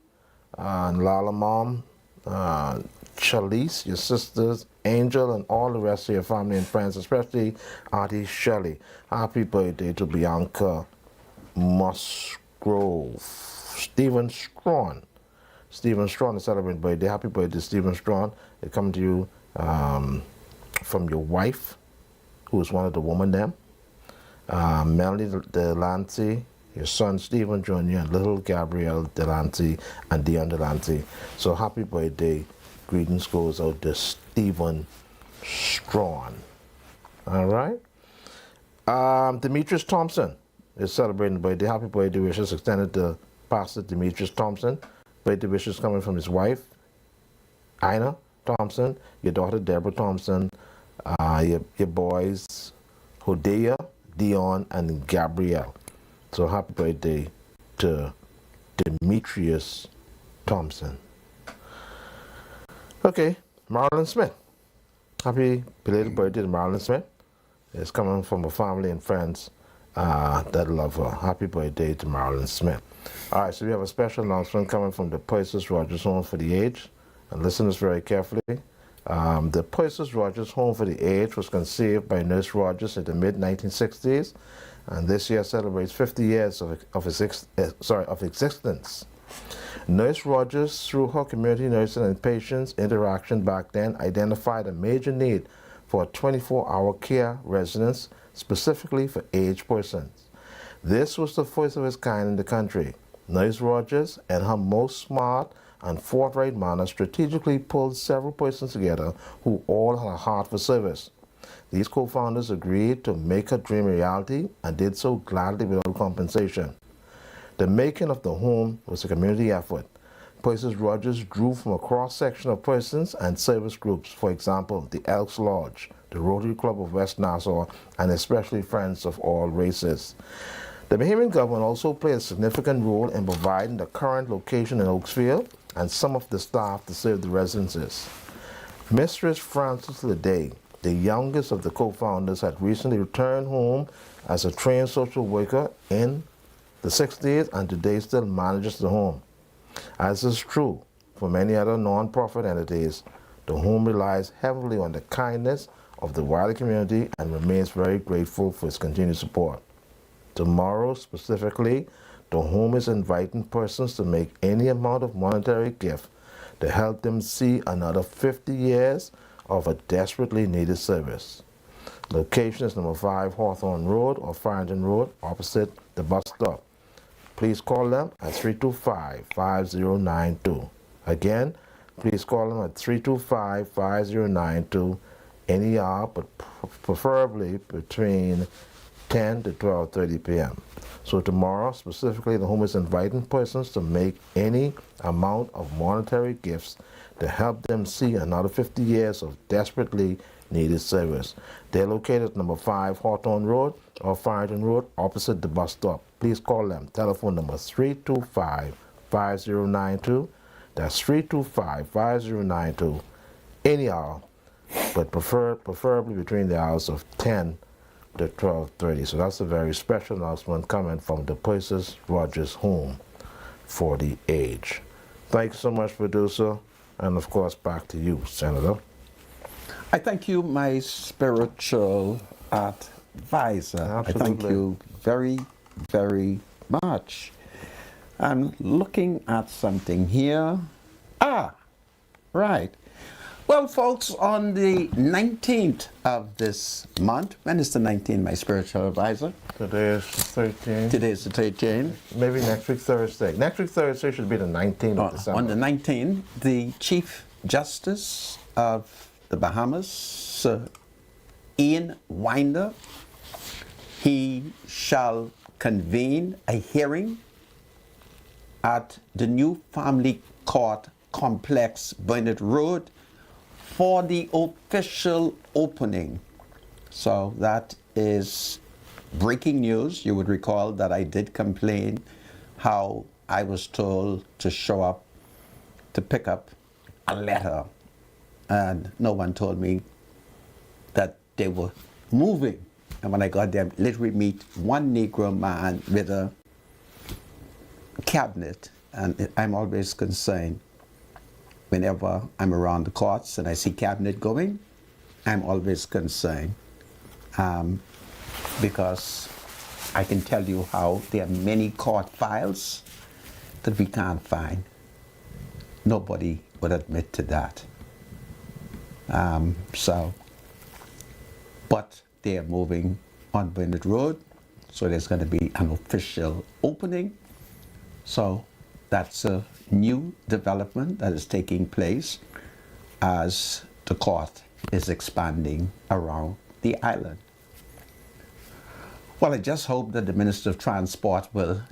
and Lala Mom, Chalice, your sisters, Angel, and all the rest of your family and friends, especially Auntie Shelley. Happy birthday to Bianca Musgrove. Stephen Strawn is celebrating birthday. Happy birthday, Stephen Strawn. It's coming to you from your wife, who is one of the women there. Melanie Delancey, your son Stephen Jr., and little Gabrielle Delancey and Dion Delancey. So happy birthday. Greetings goes out to Stephen Strawn. All right. Demetrius Thompson is celebrating birthday. Happy birthday wishes extended to Pastor Demetrius Thompson. Birthday wishes coming from his wife, Ina Thompson, your daughter Deborah Thompson, your boys, Hodea, Dion, and Gabrielle. So happy birthday to Demetrius Thompson. Okay, Marilyn Smith. Happy belated birthday to Marilyn Smith. It's coming from a family and friends that love her. Happy birthday to Marilyn Smith. All right, so we have a special announcement coming from the Places Rogers Home for the Aged. And listen to this very carefully. The Places Rogers Home for the Aged was conceived by Nurse Rogers in the mid-1960s, and this year celebrates 50 years of existence. Nurse Rogers, through her community nursing and patients interaction back then, identified a major need for a 24-hour care residence specifically for aged persons. This was the first of its kind in the country. Nurse Rogers, in her most smart and forthright manner, strategically pulled several persons together who all had a heart for service. These co-founders agreed to make her dream a reality and did so gladly without compensation. The making of the home was a community effort. Places Rogers drew from a cross-section of persons and service groups, for example, the Elks Lodge, the Rotary Club of West Nassau, and especially friends of all races. The Bahamian government also played a significant role in providing the current location in Oaksfield and some of the staff to serve the residences. Mistress Frances Leday, the youngest of the co-founders, had recently returned home as a trained social worker in the 60s and today still manages the home. As is true for many other non-profit entities, the home relies heavily on the kindness of the wider community and remains very grateful for its continued support. Tomorrow, specifically, the home is inviting persons to make any amount of monetary gift to help them see another 50 years of a desperately needed service. Location is number 5 Hawthorne Road or Farrington Road, opposite the bus stop. Please call them at 325-5092. Again, please call them at 325-5092 any hour, but preferably between 10 to 12:30 p.m. So tomorrow, specifically, the home is inviting persons to make any amount of monetary gifts to help them see another 50 years of desperately needed service. They're located at number 5 Hawthorne Road or Farrington Road, opposite the bus stop. Please call them. Telephone number 325-5092. That's 325-5092. Any hour, but preferably between the hours of 10 to 12:30. So that's a very special announcement coming from the Places Rogers Home for the Aged. Thank you so much, producer, and of course back to you, Senator. I thank you, my spiritual advisor. I thank Absolutely. you very, very much. I'm looking at something here. Right. Well, folks, on the 19th of this month, when is the 19th, my spiritual advisor? Today is 13. Today is the 13th. Maybe next week Thursday. Next week Thursday should be the 19th of December. On the 19th, the Chief Justice of the Bahamas, Sir Ian Winder, he shall convene a hearing at the new family court complex, Burnett Road, for the official opening. So that is breaking news. You would recall that I did complain how I was told to show up to pick up a letter, and no one told me that they were moving. And when I got there, literally meet one Negro man with a cabinet, and I'm always concerned whenever I'm around the courts and I see cabinet going. I'm always concerned because I can tell you how there are many court files that we can't find. Nobody would admit to that. But they are moving on Burnett Road, so there's going to be an official opening. So that's a new development that is taking place as the court is expanding around the island. Well, I just hope that the Minister of Transport will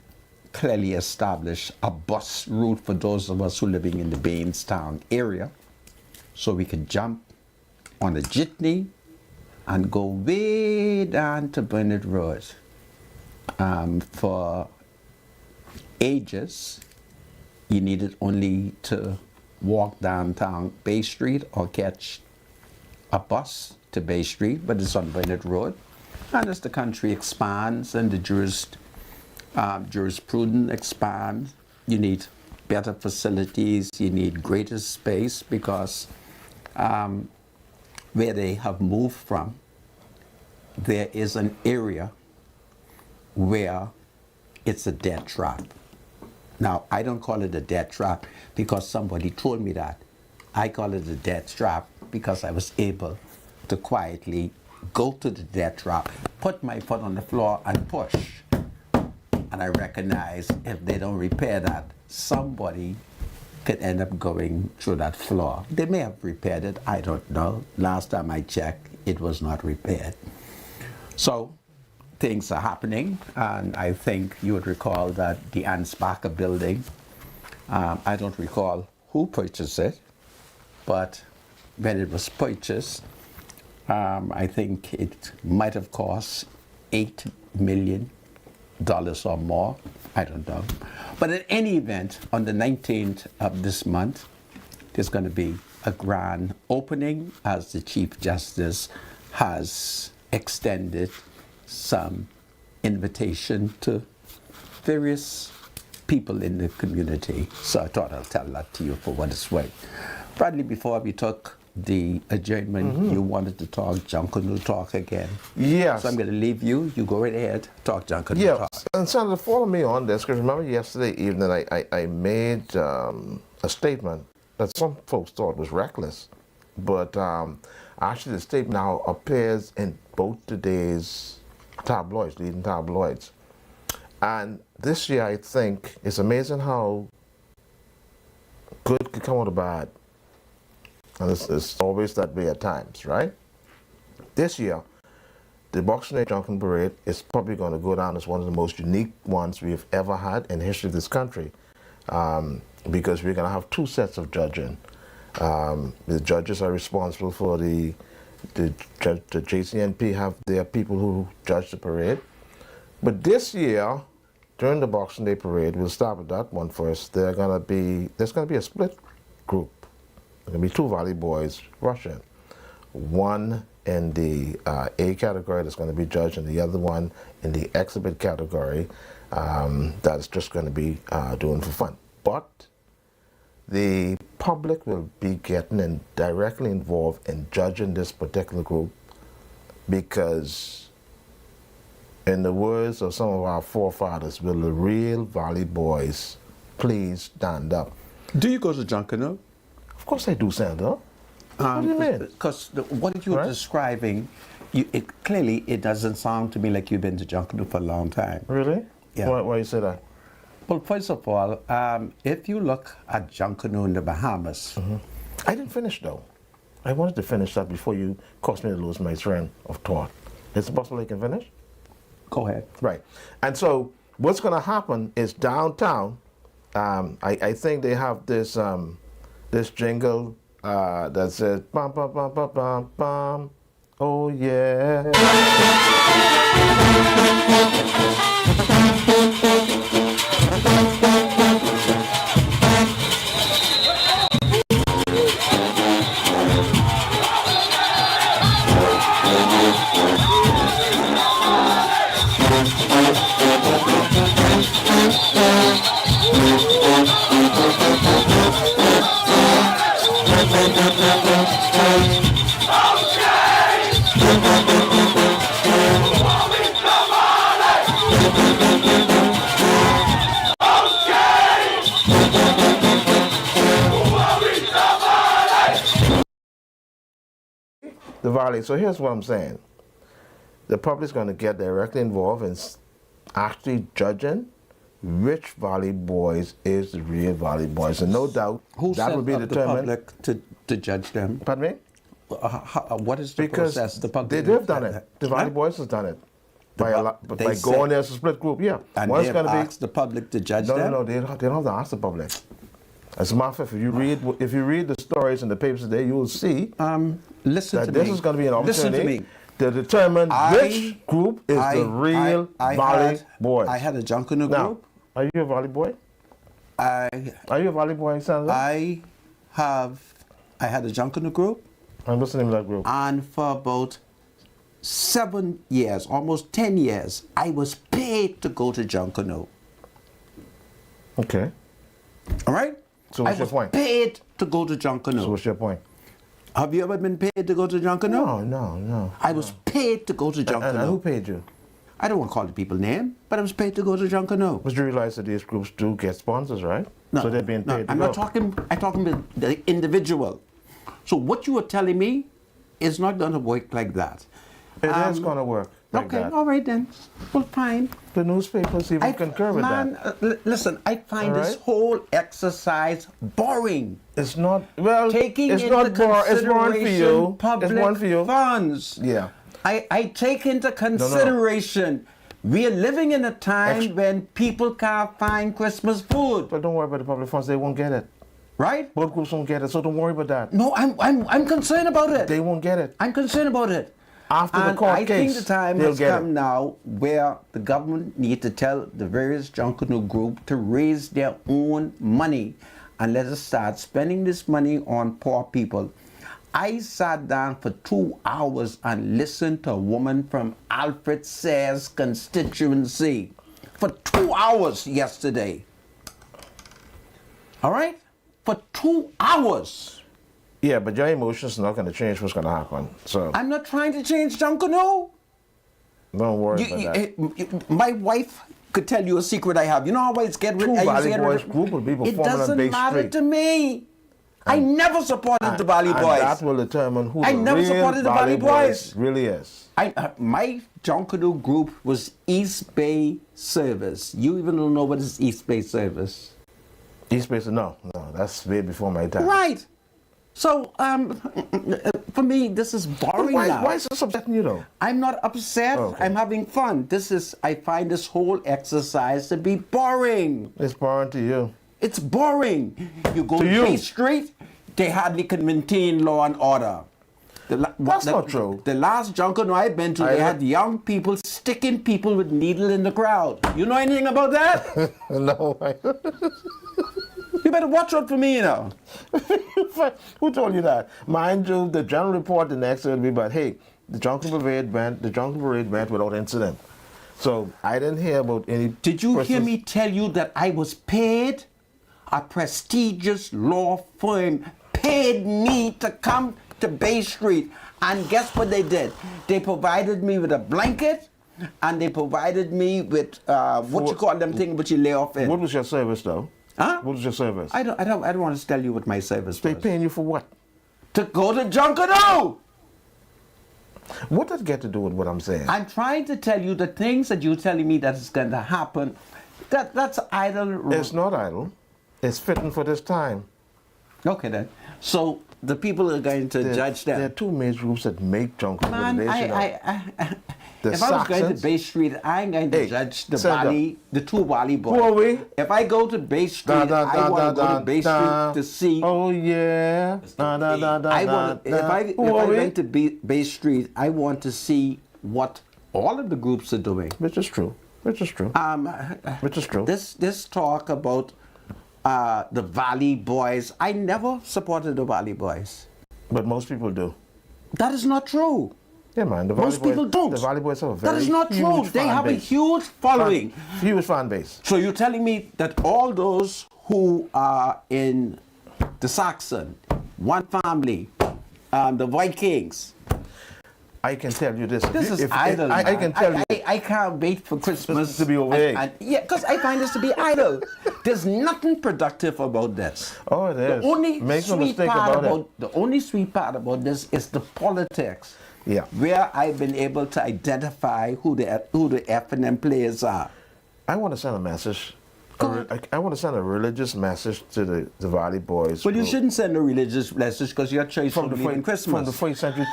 clearly establish a bus route for those of us who are living in the Bainstown area, so we can jump on a jitney and go way down to Burnett Road. For ages, you needed only to walk downtown Bay Street or catch a bus to Bay Street, but it's on Burnett Road. And as the country expands and the jurisprudence expands, you need better facilities, you need greater space, because where they have moved from, there is an area where it's a death trap. Now, I don't call it a death trap because somebody told me that. I call it a death trap because I was able to quietly go to the death trap, put my foot on the floor and push. And I recognize if they don't repair that, somebody could end up going through that floor. They may have repaired it, I don't know. Last time I checked, it was not repaired. So things are happening, and I think you would recall that the Anspacher building, I don't recall who purchased it, but when it was purchased, I think it might have cost $8 million or more. I don't know. But in any event, on the 19th of this month, there's going to be a grand opening as the Chief Justice has extended some invitation to various people in the community. So I thought I'll tell that to you for what it's worth. Bradley, before we took the adjournment, you wanted to talk Junkanoo talk again. Yes. So I'm going to leave you. You go right ahead, talk Junkanoo Yeah, talk. and Senator, follow me on this, because remember yesterday evening I made a statement that some folks thought was reckless, but actually the statement now appears in both today's tabloids, leading tabloids. And this year, I think, it's amazing how good could come out of bad. And it's always that way at times, right? This year, the Boxing Day Junkanoo Parade is probably going to go down as one of the most unique ones we've ever had in the history of this country, because we're going to have two sets of judging. The judges are responsible for the JCNP have their people who judge the parade. But this year, during the Boxing Day Parade, we'll start with that one first. There's going to be a split group. There's going to be two Valley boys rushing. One in the A category that's going to be judged, and the other one in the exhibit category that's just going to be doing for fun. But the public will be getting directly involved in judging this particular group because, in the words of some of our forefathers, will the real Valley boys please stand up? Do you go to Junkanoo? Of course I do, Sandra. What do you mean? Because what you're describing, clearly it doesn't sound to me like you've been to Junkanoo for a long time. Really? Yeah. Why you say that? Well, first of all, if you look at Junkanoo in the Bahamas, I didn't finish though. I wanted to finish that before you caused me to lose my train of thought. Is it possible I can finish? go ahead. Right. And so what's going to happen is downtown, I think they have this this jingle that says bum bum bum bum bum bum. Oh yeah. The Valley. So here's what I'm saying. The public's going to get directly involved in actually judging which Valley boys is the real Valley boys. And no doubt Who that will be sent up determined. the public to judge them? Pardon me? What is the Because process? The public they've done it. The Valley boys has done it. By they going said- there as a split group, yeah. And One's they've gonna asked the public to judge No, them? they don't have to ask the public. As a matter of fact, if you read the stories in the papers today, you will see Listen that to this me. is going to be an Listen opportunity to me. to determine which group is the real Valley boys. I had a Junkanoo Now, group. are you a Valley boy? Are you a Valley boy, Sandra? I had a Junkanoo group, And what's the name of that group? and for about 7 years, almost 10 years, I was paid to go to Junkanoo. Okay. All right? So what's I your was point? paid to go to Junkanoo. So what's your point? Have you ever been paid to go to Junkanoo? No. I was paid to go to Junkanoo. And who paid you? I don't want to call the people name, but I was paid to go to Junkanoo. But you realize that these groups do get sponsors, right? No, So they're being paid to I'm go. not talking. I'm talking about the individual. So what you are telling me is not going to work like that. It is going to work like okay, that. all right then. Well, fine. The newspapers even concur with that. Listen, I find All this right. whole exercise boring. It's not, well, Taking it's into not it's boring for consideration you. public It's boring for you. funds. Yeah. I take into consideration we are living in a time when people can't find Christmas food, But don't worry about the public funds. They won't get it. right? Both groups won't get it, so don't worry about that. No, I'm concerned about it. They won't get it. I'm concerned about it. After the And court I case, think the time they'll has get come it. now where the government need to tell the various Junkanoo group to raise their own money and let us start spending this money on poor people. I sat down for 2 hours and listened to a woman from Alfred Sayers' constituency for 2 hours yesterday. All right? For 2 hours. Yeah, but your emotions are not going to change what's going to happen. So I'm not trying to change Junkanoo. don't worry about that. My wife could tell you a secret I have. You know how I get rid Two I used to Valley get Boys rid- group will be It performing on doesn't Bay matter Street. to me. I never supported the Valley And Boys. that will determine who I the never real supported the Valley Boys. really is. My Junkanoo group was East Bay Service. You even don't know what is East Bay Service. East Bay, no, that's way before my time. Right. So, for me, this is boring now. Why is this upsetting you though? I'm not upset. Okay. I'm having fun. I find this whole exercise to be boring. It's boring to you. It's boring. You go To to you. Bay Street, they hardly can maintain law and order. That's not true. The last Junkanoo I've been to, they had young people sticking people with needle in the crowd. You know anything about that? No. You better watch out for me, you know. Who told you that? Mind you, the general report the next day will be, but hey, the Junkanoo parade went without incident. So I didn't hear about any. Did you hear persons- me tell you that I was paid? a prestigious law firm paid me to come to Bay Street. And guess what they did? They provided me with a blanket, and they provided me with what you call them thing which you lay off in. What was your service, though? Huh? What was your service? I don't want to tell you what my service They was. paying you for what? To go to Junkanoo. What does it get to do with what I'm saying? I'm trying to tell you the things that you're telling me that is going to happen. That's idle. It's not idle. It's fitting for this time. Okay then. So the people are going to judge There are them. two major groups that make Junkanoo. Man, The if I was going to Saxons- Bay Street, I ain't going to Hey, judge the stand up. Valley, the two Valley boys. Who are we? If I go to Bay Street, I want to go to Bay Street to see. Oh yeah. I want. If I went to Bay Street, I want to see what all of the groups are doing. Which is true. Which is true. Which is true. This talk about the Valley boys, I never supported the Valley boys. But most people do. That is not true. Yeah, man. The Most Valley people Boys, don't. The Valley Boys have a very That is not true. huge They fan have a base. huge following. Huge fan base. So you're telling me that all those who are in the Saxon, one family, the Vikings, I can tell you this. this is If- idle. I can tell you. I can't wait for Christmas to be over here. yeah, because I find this to be idle. There's nothing productive about this. Oh, it is. The only Make no sweet mistake part about it. the only sweet part about this is the politics. Yeah. Where I've been able to identify who the F&M players are. I want to send a message. I want to send a religious message to the Valley Boys. Well, you group. shouldn't send a religious message because your church From don't the believe in Christmas. From the 1st century.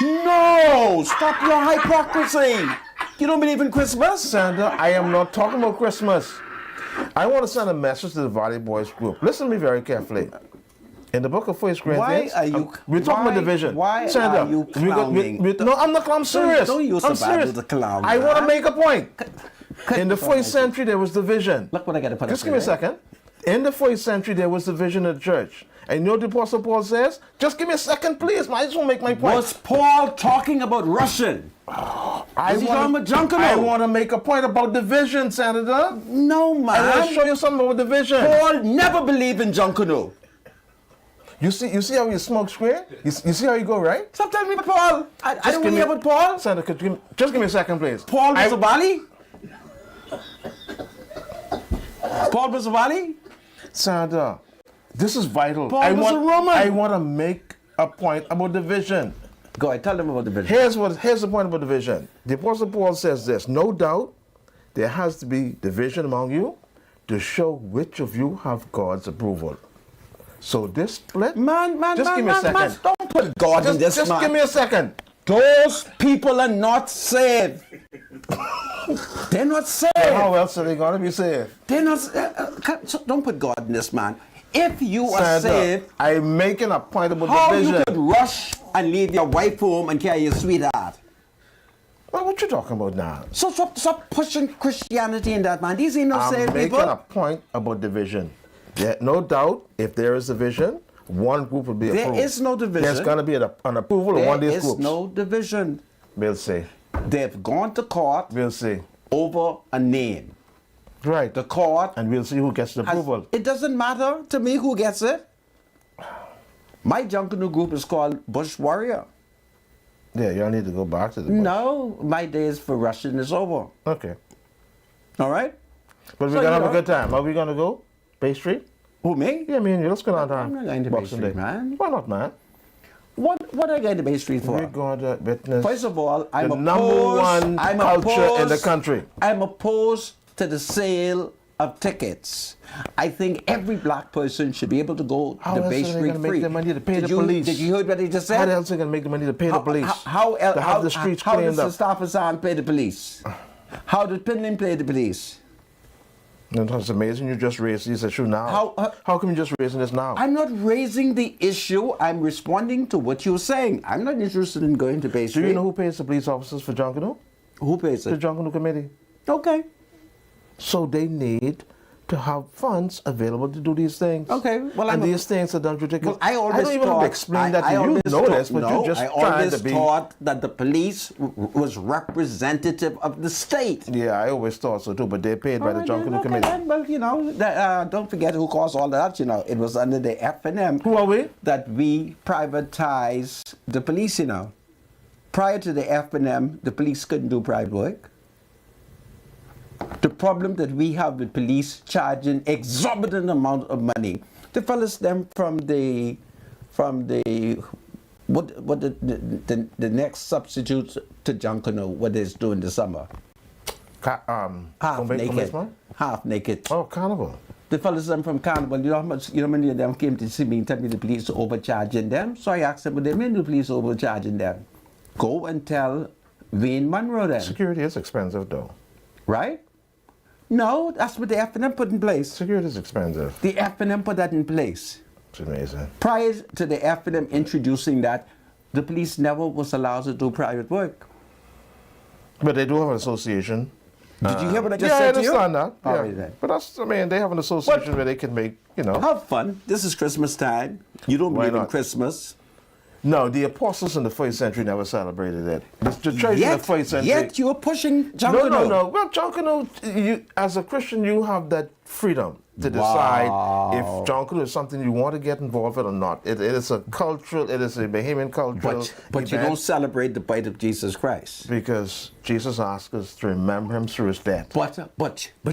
No! Stop your hypocrisy! You don't believe in Christmas? Sandra, I am not talking about Christmas. I want to send a message to the Valley Boys group. Listen to me very carefully. In the book of 1 Corinthians, Why are you? we're talking about division. Why Sandra, are you clowning? no, I'm not. I'm serious. Don't use I'm the Bible serious. to clown, I want to man. make a point. In the 1st century, there was division. Look what I got to put Just up give me a here. second. In the 1st century, there was division in the church. And you know what the Apostle Paul says? Just give me a second, please. I just want to make my point. Was Paul talking about Russian? I Is he talking about Junkanoo? I want to make a point about division, Senator. No, I want to man. show you something about division. Paul never believed in Junkanoo. You see how you smoke screen? You see how you go, right? Stop telling me about Paul. I don't give really me- about Paul. Senator, just give me a second, please. Paul was a Valley? Paul was a Valley? Senator, this is vital. Paul was a Roman. I want to make a point about division. Go ahead, tell them about the vision. Here's the point about division. The Apostle Paul says this: no doubt there has to be division among you to show which of you have God's approval. So this split, Man, just give me a second. don't put God in this, Just man. give me a second. Those people are not saved. They're not saved. How else are they going to be saved? They're not. So don't put God in this, man. If you are Senator, saved, I'm making a point about how division. you could rush and leave your wife home and carry your sweetheart? Well, what you talking about now? So stop pushing Christianity in that, man. These ain't no I'm saved making people. a point about division. Yeah, no doubt, if there is division, one group will be There approved. is no division. There's going to be an approval of one of There these is groups. no division. We'll see. They've gone to court We'll see. over a name. Right. The court And we'll see who gets the has- approval. it doesn't matter to me who gets it. My Junkanoo group is called Bush Warrior. Yeah, y'all need to go back to the bush. No, my days for Russian is over. Okay. All right? But So, we're going to have you a good time. Are we going to go? Bay Street? Who, me? Yeah, me and you. Let's go downtown. I'm not going to Bay Boxing Street, Day. man. Why not, man? What are you going to Bay Street for? We're going to witness First of all, I'm the opposed. number one I'm culture in the opposed- country. I'm opposed to the sale of tickets. I think every black person should be able to go How to else Bay are they Street gonna make free. the money to pay the you, police? Did you hear what he just said? How else are they going to make the money to pay the police? How to have the streets how cleaned does up? Mustafa San pay the police? How did Pinlin pay the police? It's amazing you just raised this issue now. How come you just raising this now? I'm not raising the issue. I'm responding to what you're saying. I'm not interested in going to Bay Street. Do you know who pays the police officers for Junkanoo? Who pays The it? Junkanoo Committee. Okay. So they need to have funds available to do these things. Okay, well, and these things are done ridiculous. Well, I always don't even have to explain that to you. always You know this, but no, you're just I trying always to be. thought that the police was representative of the state. Yeah, I always thought so too, but they're paid by the Junkanoo Okay, Committee. then, well, you know, don't forget who caused all that. You know, it was under the F&M. Who are we? That we privatized the police. You know, prior to the F&M, the police couldn't do private work. The problem that we have with police charging exorbitant amount of money. The fellas them from the the next substitute to Junkanoo, what they do in the summer. Half naked. Oh, Carnival. The fellas them from Carnival, you know how much, you know, many of them came to see me and tell me the police are overcharging them. So I asked them, what they mean the police are overcharging them? Go and tell Wayne Monroe then. Security is expensive though. Right? No, that's what the F&M put in place. Security is expensive. The F&M put that in place. It's amazing. Prior to the F&M introducing that, the police never was allowed to do private work. But they do have an association. Did you hear what I just Yeah, I said to you? understand that. All Yeah. right then. But that's, I mean, they have an association where they can make, you know. Have fun. This is Christmas time. You don't Why believe in not? Christmas. No, the apostles in the first century never celebrated it. The church in the first century. Yet you're pushing Junkanoo. No. Well, Junkanoo, you, as a Christian, you have that freedom to decide if Junkanoo is something you want to get involved with or not. It is a cultural, it is a Bahamian cultural But you event don't celebrate the birth of Jesus Christ. because Jesus asked us to remember him through his death. But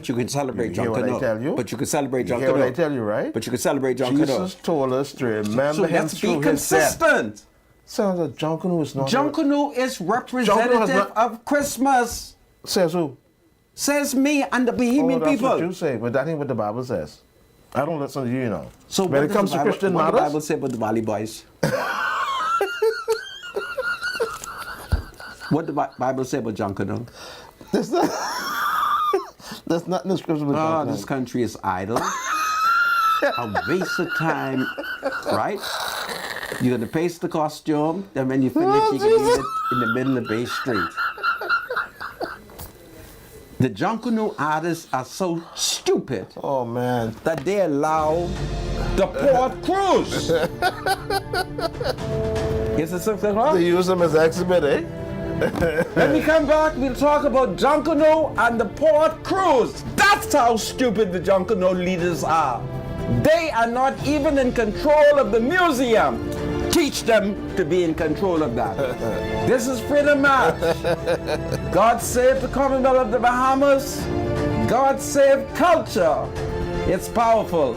you can celebrate You hear what I Junkanoo. tell you? But you can celebrate You Junkanoo. hear what I tell you, right? But you can celebrate Junkanoo. Jesus told us to remember So him let's through be his death. consistent. Sounds like Junkanoo is not. Junkanoo is representative of Christmas. Says who? Says me and the Oh, Bahamian that's people. what you say, but that ain't what the Bible says. I don't listen to you, you know. So when what it does comes the to Bible, Christian what the matters, Bible say about the Valley Boys? What the Bible say about Junkanoo? there's nothing in scripture with Oh, Junkanoo. this country is idle. A waste of time, right? You're gonna paste the costume, then when you finish, you can leave it in the middle of Bay Street. The Junkanoo artists are so stupid Oh man. that they allow the port cruise. Is it something wrong? They use them as exhibit, eh? When we come back, we'll talk about Junkanoo and the port cruise. That's how stupid the Junkanoo leaders are. They are not even in control of the museum. Teach them to be in control of that. This is Freedom March. God save the Commonwealth of the Bahamas. God save culture. It's powerful.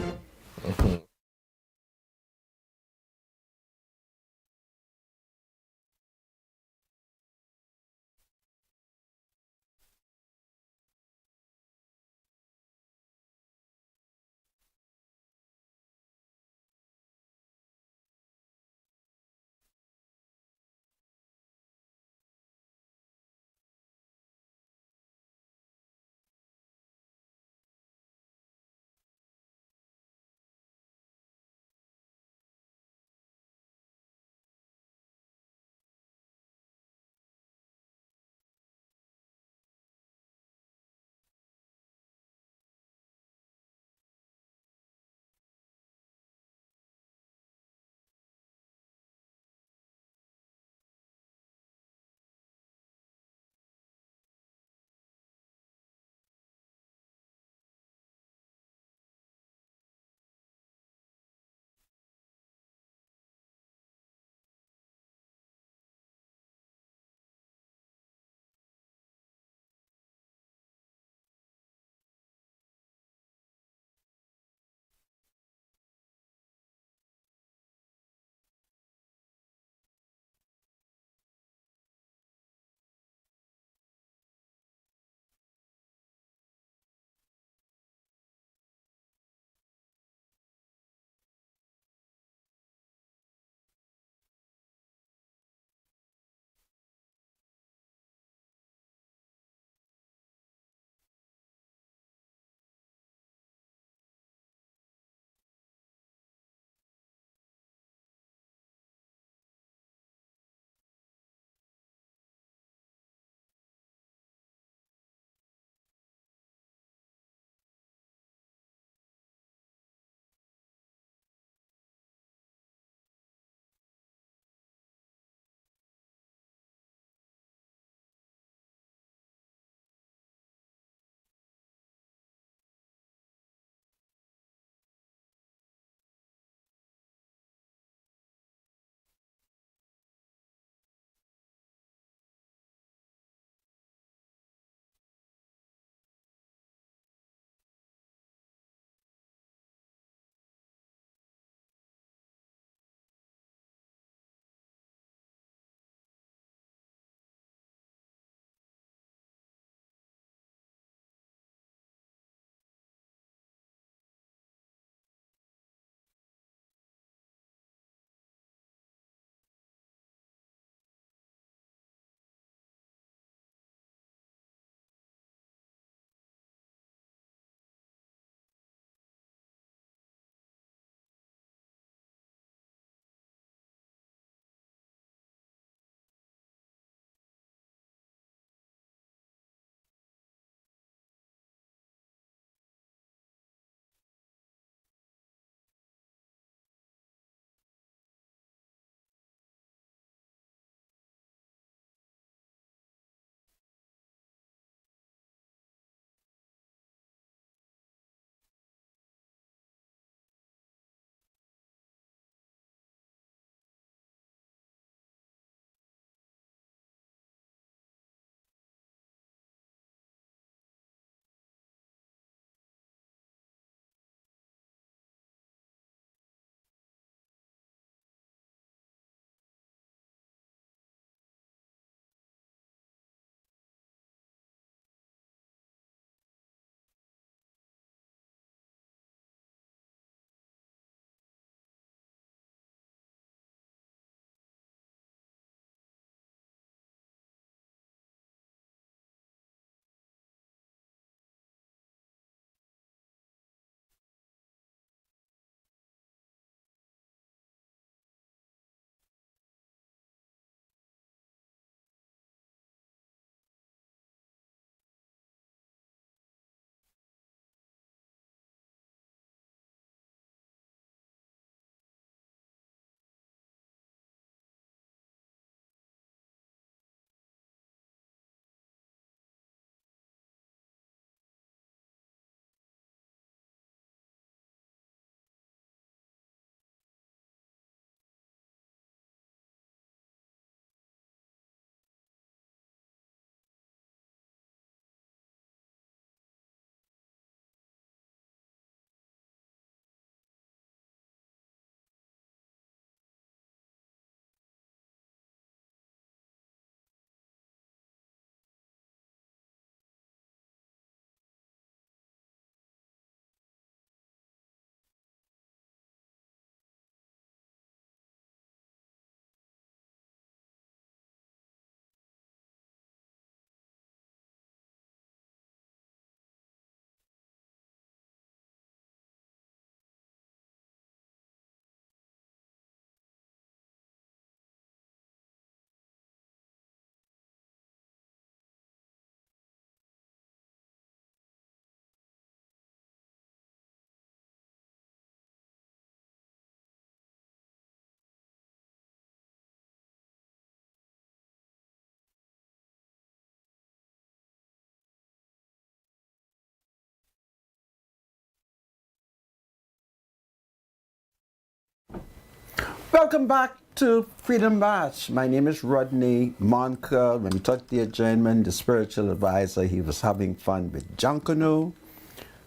Welcome back to Freedom March. My name is Rodney Monka. When we took the adjournment, the spiritual advisor, he was having fun with Junkanoo.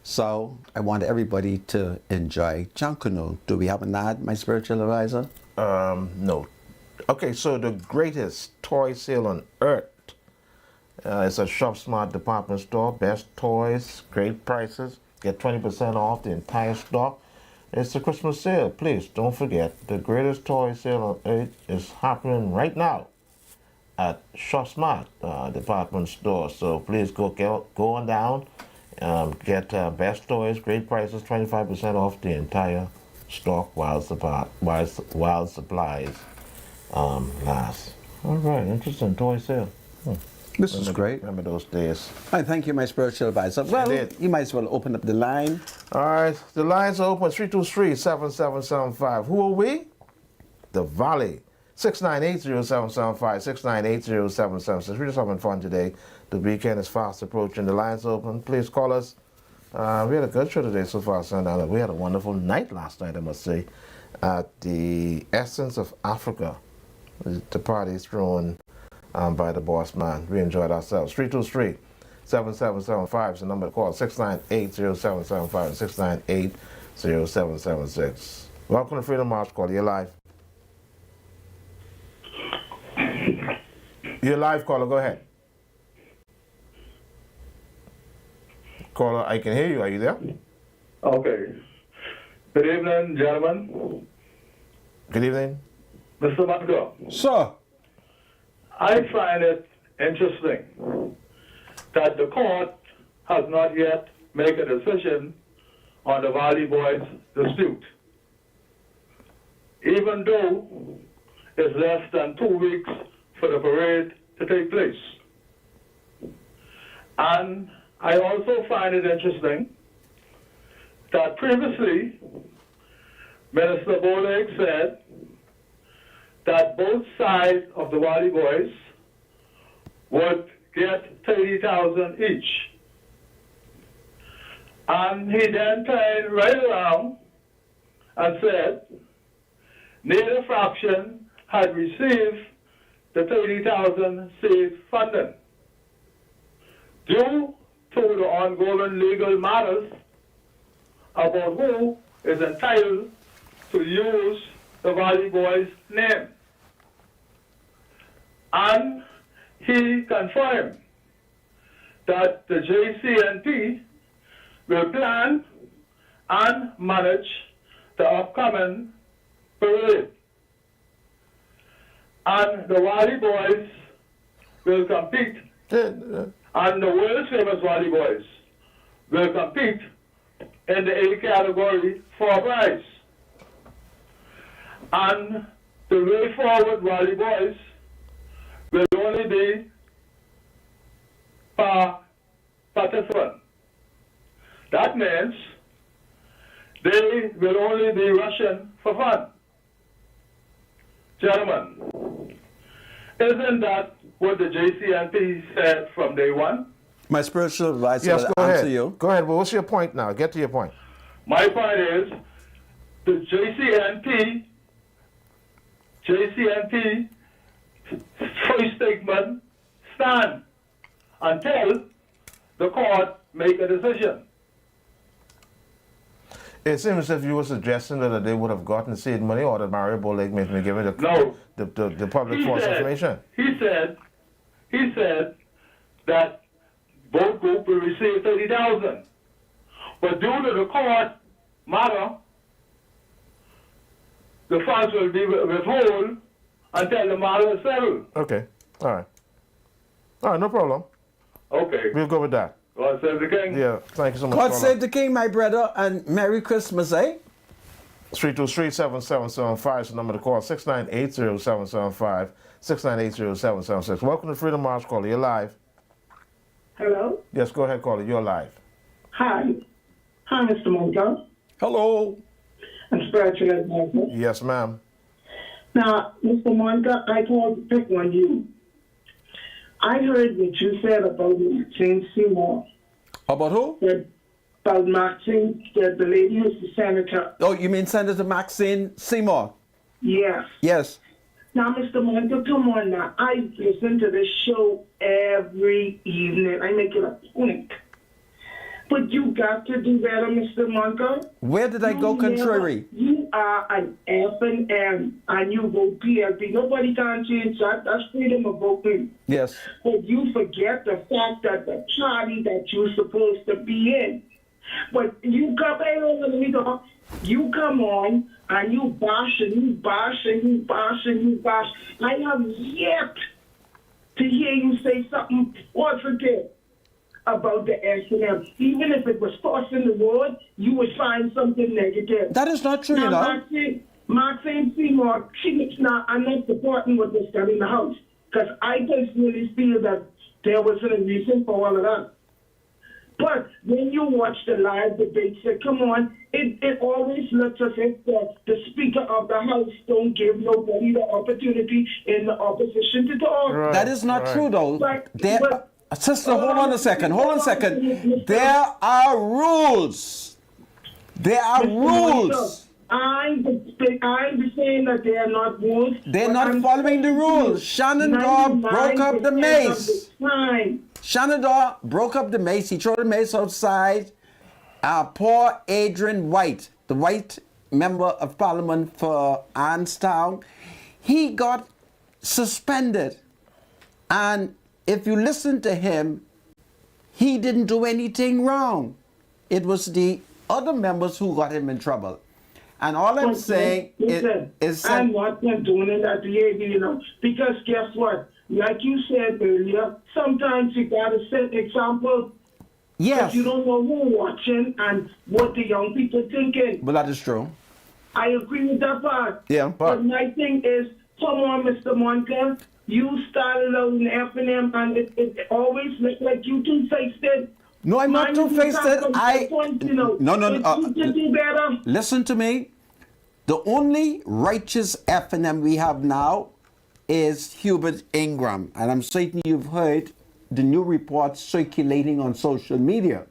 So I want everybody to enjoy Junkanoo. Do we have an ad, my spiritual advisor? No. Okay, so the greatest toy sale on earth. It's a Shop Smart department store. Best toys, great prices. Get 20% off the entire stock. It's the Christmas sale. Please don't forget, the greatest toy sale on earth is happening right now at Shop Smart department store. So please go on down, get best toys, great prices, 25% off the entire stock while supplies last. All right, interesting toy sale. This is great. Remember those days. I thank you, my spiritual advisor. Well, you might as well open up the line. All right, the lines are open, 323-7775. Who are we? The Valley. 698-0775, 698-0776. We're just having fun today. The weekend is fast approaching. The lines are open. Please call us. We had a good show today so far, Sundown. We had a wonderful night last night, I must say, at the Essence of Africa. The party is thrown by the boss man. We enjoyed ourselves. 323-7775 is the number to call. 698-0775 and 698-0776. Welcome to Freedom March Call. You're live. You're live, caller. Go ahead. Caller, I can hear you. Are you there? Okay. Good evening, gentlemen. Good evening. Mr. Mongo. Sir. I find it interesting that the court has not yet made a decision on the Valley Boys dispute. Even though it's less than 2 weeks for the parade to take place. And I also find it interesting that previously Minister Boleg said that both sides of the Valley Boys would get 30,000 each. And he then turned right around and said neither faction had received the 30,000 saved funding due to the ongoing legal matters about who is entitled to use the Valley Boys' name. And he confirmed that the JCNP will plan and manage the upcoming parade. And the Valley Boys will compete, and the world famous Valley Boys will compete in the A category for a prize. And the way forward Valley Boys will only be per participant. That means they will only be rushing for fun. Gentlemen, isn't that what the JCNP said from day one? My spiritual advisor Yes, will go answer ahead. you. Go ahead. Well, what's your point now? Get to your point. My point is, the JCNP first statement stand until the court make a decision. It seems as if you were suggesting that they would have gotten seed money, or that Mario Boleg may be given the public false information. He said that both groups will receive 30,000, but due to the court matter, the funds will be withheld until the matter is settled. Okay. All right. All right. No problem. Okay. We'll go with that. God save the king. Yeah. Thank you so much. God save the king, my brother, and Merry Christmas, eh? 323-7775 is the number to call. 698-0775, 698-0776. Welcome to Freedom March, caller. You're live. Hello? Yes, go ahead, caller. You're live. Hi. Hi, Mr. Monka. Hello. I'm spiritual advisor. Yes, ma'am. Now, Mr. Monka, I told to pick on you. I heard what you said about Maxine Seymour. About who? About Maxine, the lady who's the senator. Oh, you mean Senator Maxine Seymour? Yes. Yes. Now, Mr. Monte, come on now. I listen to this show every evening. I make it a point. But you got to do better, Mr. Monte. Where did I go contrary? You are an F&M and you vote PLP. Nobody can change that. That's freedom of voting. Yes. But you forget the fact that the party that you're supposed to be in. But you come, hey, let me talk. You come on and you bash and you bash and you bash and you bash. I have yet to hear you say something positive about the S&M. Even if it was crossing the road, you would find something negative. That is not true, you know. Maxine Seymour, I'm not supporting what was done in the House because I personally feel that there wasn't a reason for all of that. But when you watch the live debate, come on, it always looks as if the Speaker of the House don't give nobody the opportunity in the opposition to talk. Right, that is not true, though. Sister, hold on a second. There are rules. There are rules. I'm saying that they are not rules. They're not following the rules. Shannon Daw broke up the mace. Shannon Daw broke up the mace. He threw the mace outside. Poor Adrian White, the white member of parliament for Anstown, he got suspended. And if you listen to him, he didn't do anything wrong. It was the other members who got him in trouble. And all I'm saying is... I'm not doing that behavior, you know, because guess what? Like you said earlier, sometimes you got to set example. Yes. You don't know who's watching and what the young people thinking. But that is true. I agree with that part. Yeah. But my thing is, come on, Mr. Monka, you started out in F&M and it always looked like you two-faced it. No, I'm not two-faced it. No. Listen to me. The only righteous F&M we have now is Hubert Ingram. And I'm certain you've heard the new reports circulating on social media.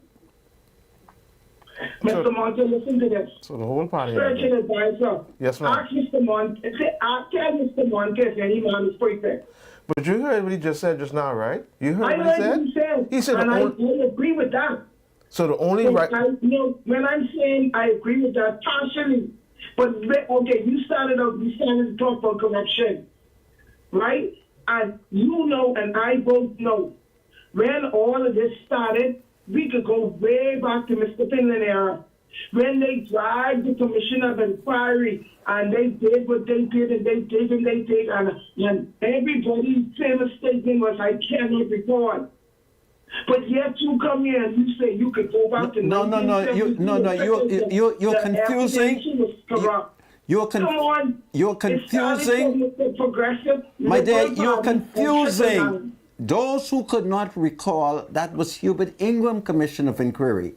Mr. Monte, listen to this. So the whole party. Spiritual advisor. Yes, ma'am. Ask Mr. Monte. Tell Mr. Monte if any man is perfect. But you heard what he just said just now, right? You heard what he said? He said. He said, and I agree with that. So the only right. When I'm saying I agree with that partially, but okay, you started to talk about corruption, right? And you know, and I both know, when all of this started, we could go way back to Mr. Finland era, when they dragged the Commission of Inquiry and they did what they did and they did and they did, and everybody's famous statement was, I cannot record. But yet you come here and you say you could go back to you're confusing. You're confusing. My dear, you're confusing. Those who could not recall, that was Hubert Ingram Commission of Inquiry.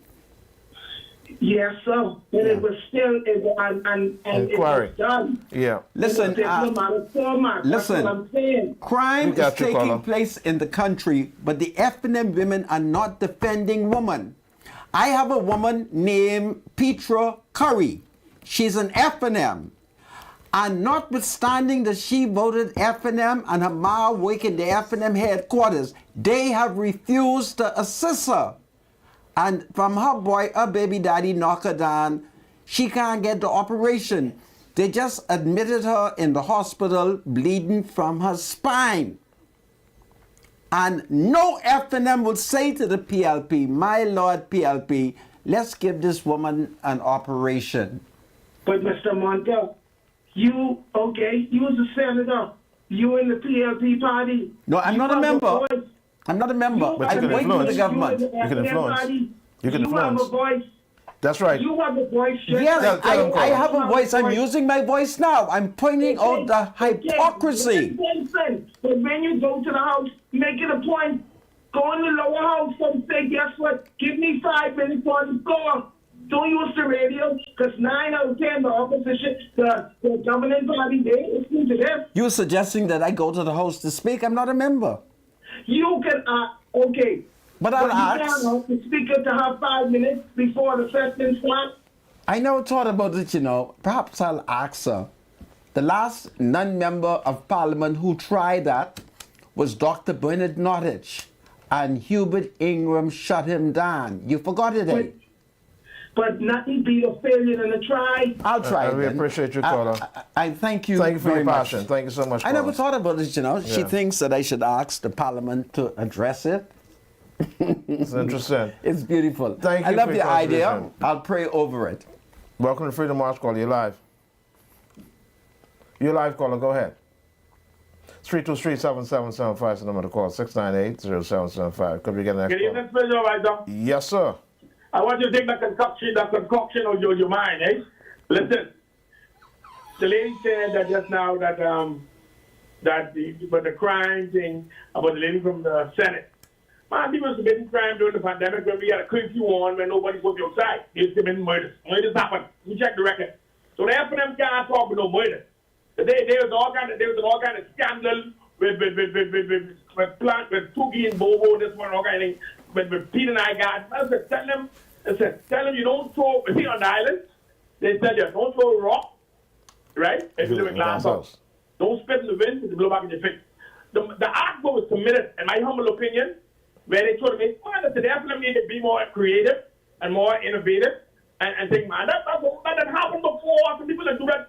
Yes, sir. But it was still and inquiry. It was done. Yeah. Listen, crime is taking place in the country, but the F&M women are not defending women. I have a woman named Petra Curry. She's an F&M. And notwithstanding that she voted F&M and her ma work in the F&M headquarters, they have refused to assist her. And from her baby daddy knock her down, she can't get the operation. They just admitted her in the hospital bleeding from her spine. And no F&M would say to the PLP, my Lord PLP, let's give this woman an operation. But Mr. Montel, you was a senator. You in the PLP party. No, I'm not a member. I'm not a member. But you can influence the government. You can influence. You can influence. You have a voice. That's right. You have a voice. Yes, I have a voice. I'm using my voice now. I'm pointing out the hypocrisy. But when you go to the House, make it a point. Go in the lower house and say, guess what? Give me 5 minutes on the floor. Don't use the radio, because 9 out of 10, the opposition, the governing party, they listen to this. You're suggesting that I go to the House to speak? I'm not a member. You can, okay. But I'll ask. You can the speaker to have 5 minutes before the session starts. I never thought about it, you know. Perhaps I'll ask her. The last non-member of Parliament who tried that was Dr. Bernard Nottage, and Hubert Ingram shut him down. You forgot it, eh? But nothing beat a failure than a try. I'll try it We then. appreciate you, caller. I thank you. Thank you for very your much. passion. Thank you so much. I never caller. thought about it, you know. She Yeah. thinks that I should ask the Parliament to address it. It's interesting. It's beautiful. Thank I you love for the your idea. contribution. I'll pray over it. Welcome to Freedom March Call. You're live. You're live, caller. Go ahead. 323-7775 is the number to call. 698-0775. Could we get an Good extra? evening, Spiritual Advisor. Yes, sir. I want you to take that concoction of your mind, eh? Listen, the lady said that just now that the crime thing about the lady from the Senate. Man, people committing crime during the pandemic when we had a curfew on when nobody's working outside. They was committing murders. Murders happen. You check the record. So the FNM can't talk with no murder. There was all kind of scandal with Tookie and Bobo, this one, all kind of thing. With Peter and I got. I said, tell them you don't throw, see on the island, they tell you don't throw a rock, right? If you live in glass house. Don't spit in the wind, it'll blow back in your face. The act was committed, in my humble opinion, where they told me, man, they definitely need to be more creative and more innovative and think, man, that happened before. Some people that do that.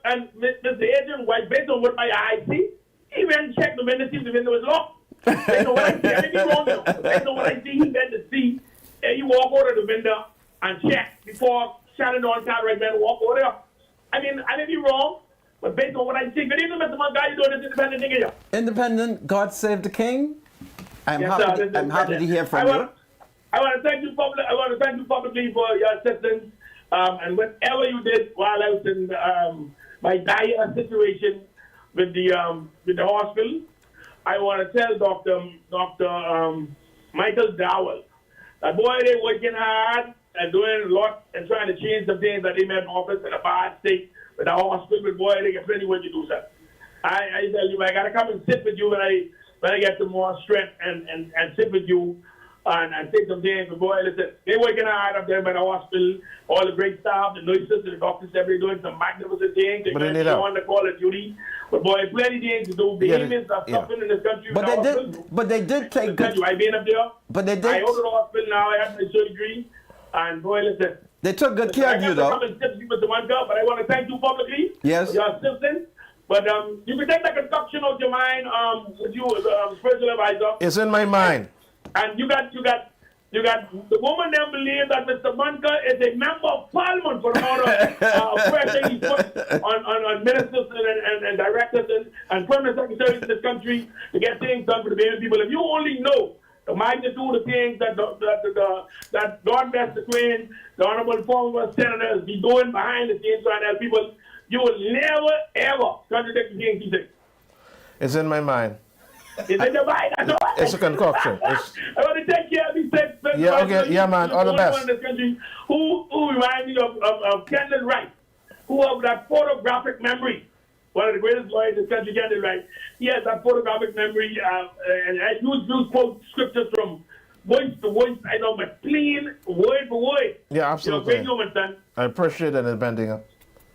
And Mr. Agent White, based on what my eyes see, he went and checked the window, see if the window was locked. They know what I see. I may be wrong, though. They know what I see. He went to see. You walk out of the window and check before shining on car right man walk over there. I mean, I may be wrong, but based on what I see, good evening, Mr. Monk, how you doing this independent thing here? Independent, God save the King. I'm Yes, happy. sir, I'm happy to hear from you. I want to thank you publicly for your assistance and whatever you did while I was in my dire situation with the hospital. I want to tell Dr. Michael Dowell that boy, they working hard and doing a lot and trying to change some things that they made in office in a bad state with the hospital. But boy, they get plenty what you do, sir. I tell you, I gotta come and sit with you when I get some more strength and sit with you and take some things. But boy, listen, they working hard up there by the hospital. All the great staff, the nurses, the doctors, everybody doing some magnificent things. But they need help. On the call of duty. But boy, plenty things to do. Behemoths are suffering in this country. But they did take good. I've been up there. But they did. I go to the hospital now. I had my surgery. And boy, listen. They took good care of you, though. I can't come and sit with you, Mr. Manka, but I want to thank you publicly. Yes. For your assistance. But you can take that concoction out your mind with you, spiritual advisor. It's in my mind. And you got the woman then believe that Mr. Manka is a member of Parliament for the amount of pressure he put on ministers and directors and permanent secretaries in this country to get things done for the American people. If you only know the magnitude of things that God bless the Queen, the honorable former senators be doing behind the scenes trying to help people, you will never ever contradict the things he says. It's in my mind. It's in your mind. That's all. It's a concoction. I want to take care of these things. Yeah, okay. Yeah, man. All the best. In this country who remind me of Kendall Wright, who have that photographic memory. One of the greatest lawyers in this country, Kendall Wright. He has that photographic memory, and I use quote scriptures from voice to voice. I know, but clean, word for word. Yeah, absolutely. Great human, son. I appreciate it, Bendinger.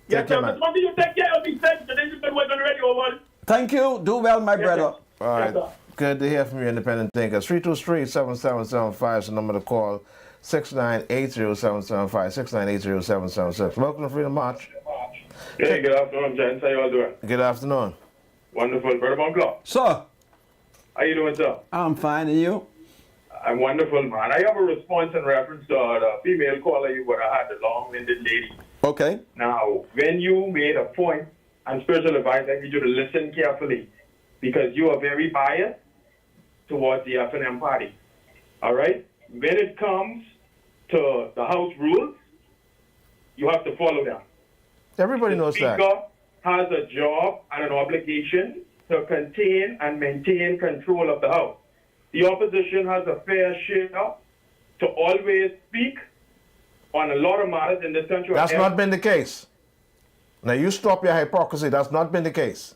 Yes, sir. But you take care of these things, and then you can work on the radio, man. Thank you. Do well, my brother. All right. Yes, sir. Good to hear from you, independent thinkers. 323-7775 is the number to call. 698-0775, 698-0776. Welcome to Freedom March. Hey, good afternoon, gents. How you all doing? Good afternoon. Wonderful. Brother Monclo. Sir, How you doing, sir? I'm fine, and you? I'm wonderful, man. I have a response in reference to the female caller you would have had, the long-winded lady. Okay. Now, when you made a point, and spiritual advice, I need you to listen carefully because you are very biased towards the FNM party. All right? When it comes to the House rules, you have to follow them. Everybody knows The Speaker has a job and an obligation to contain and maintain control of the House. The opposition has a fair share to always speak on a lot of matters in this country. That's not been the case. Now you stop your hypocrisy. That's not been the case.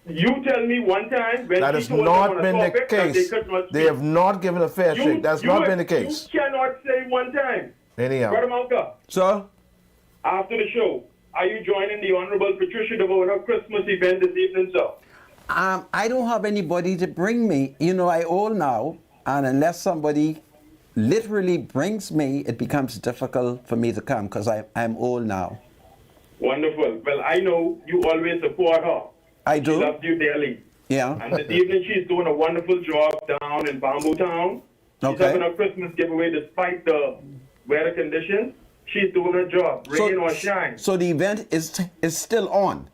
You tell me one time when That has not been the case. They have not given a fair shake. That's not been the case. You cannot say one time. Anyhow. Brother Malka, Sir? after the show, are you joining the Honorable Patricia DeVona Christmas event this evening, sir? I don't have anybody to bring me. You know, I old now, and unless somebody literally brings me, it becomes difficult for me to come because I'm old now. Wonderful. Well, I know you always support her. I do. She loves you dearly. Yeah. And this evening she's doing a wonderful job down in Bamboo Town. She's Okay. having a Christmas giveaway despite the weather conditions. She's doing her job, rain or shine. So the event is still on.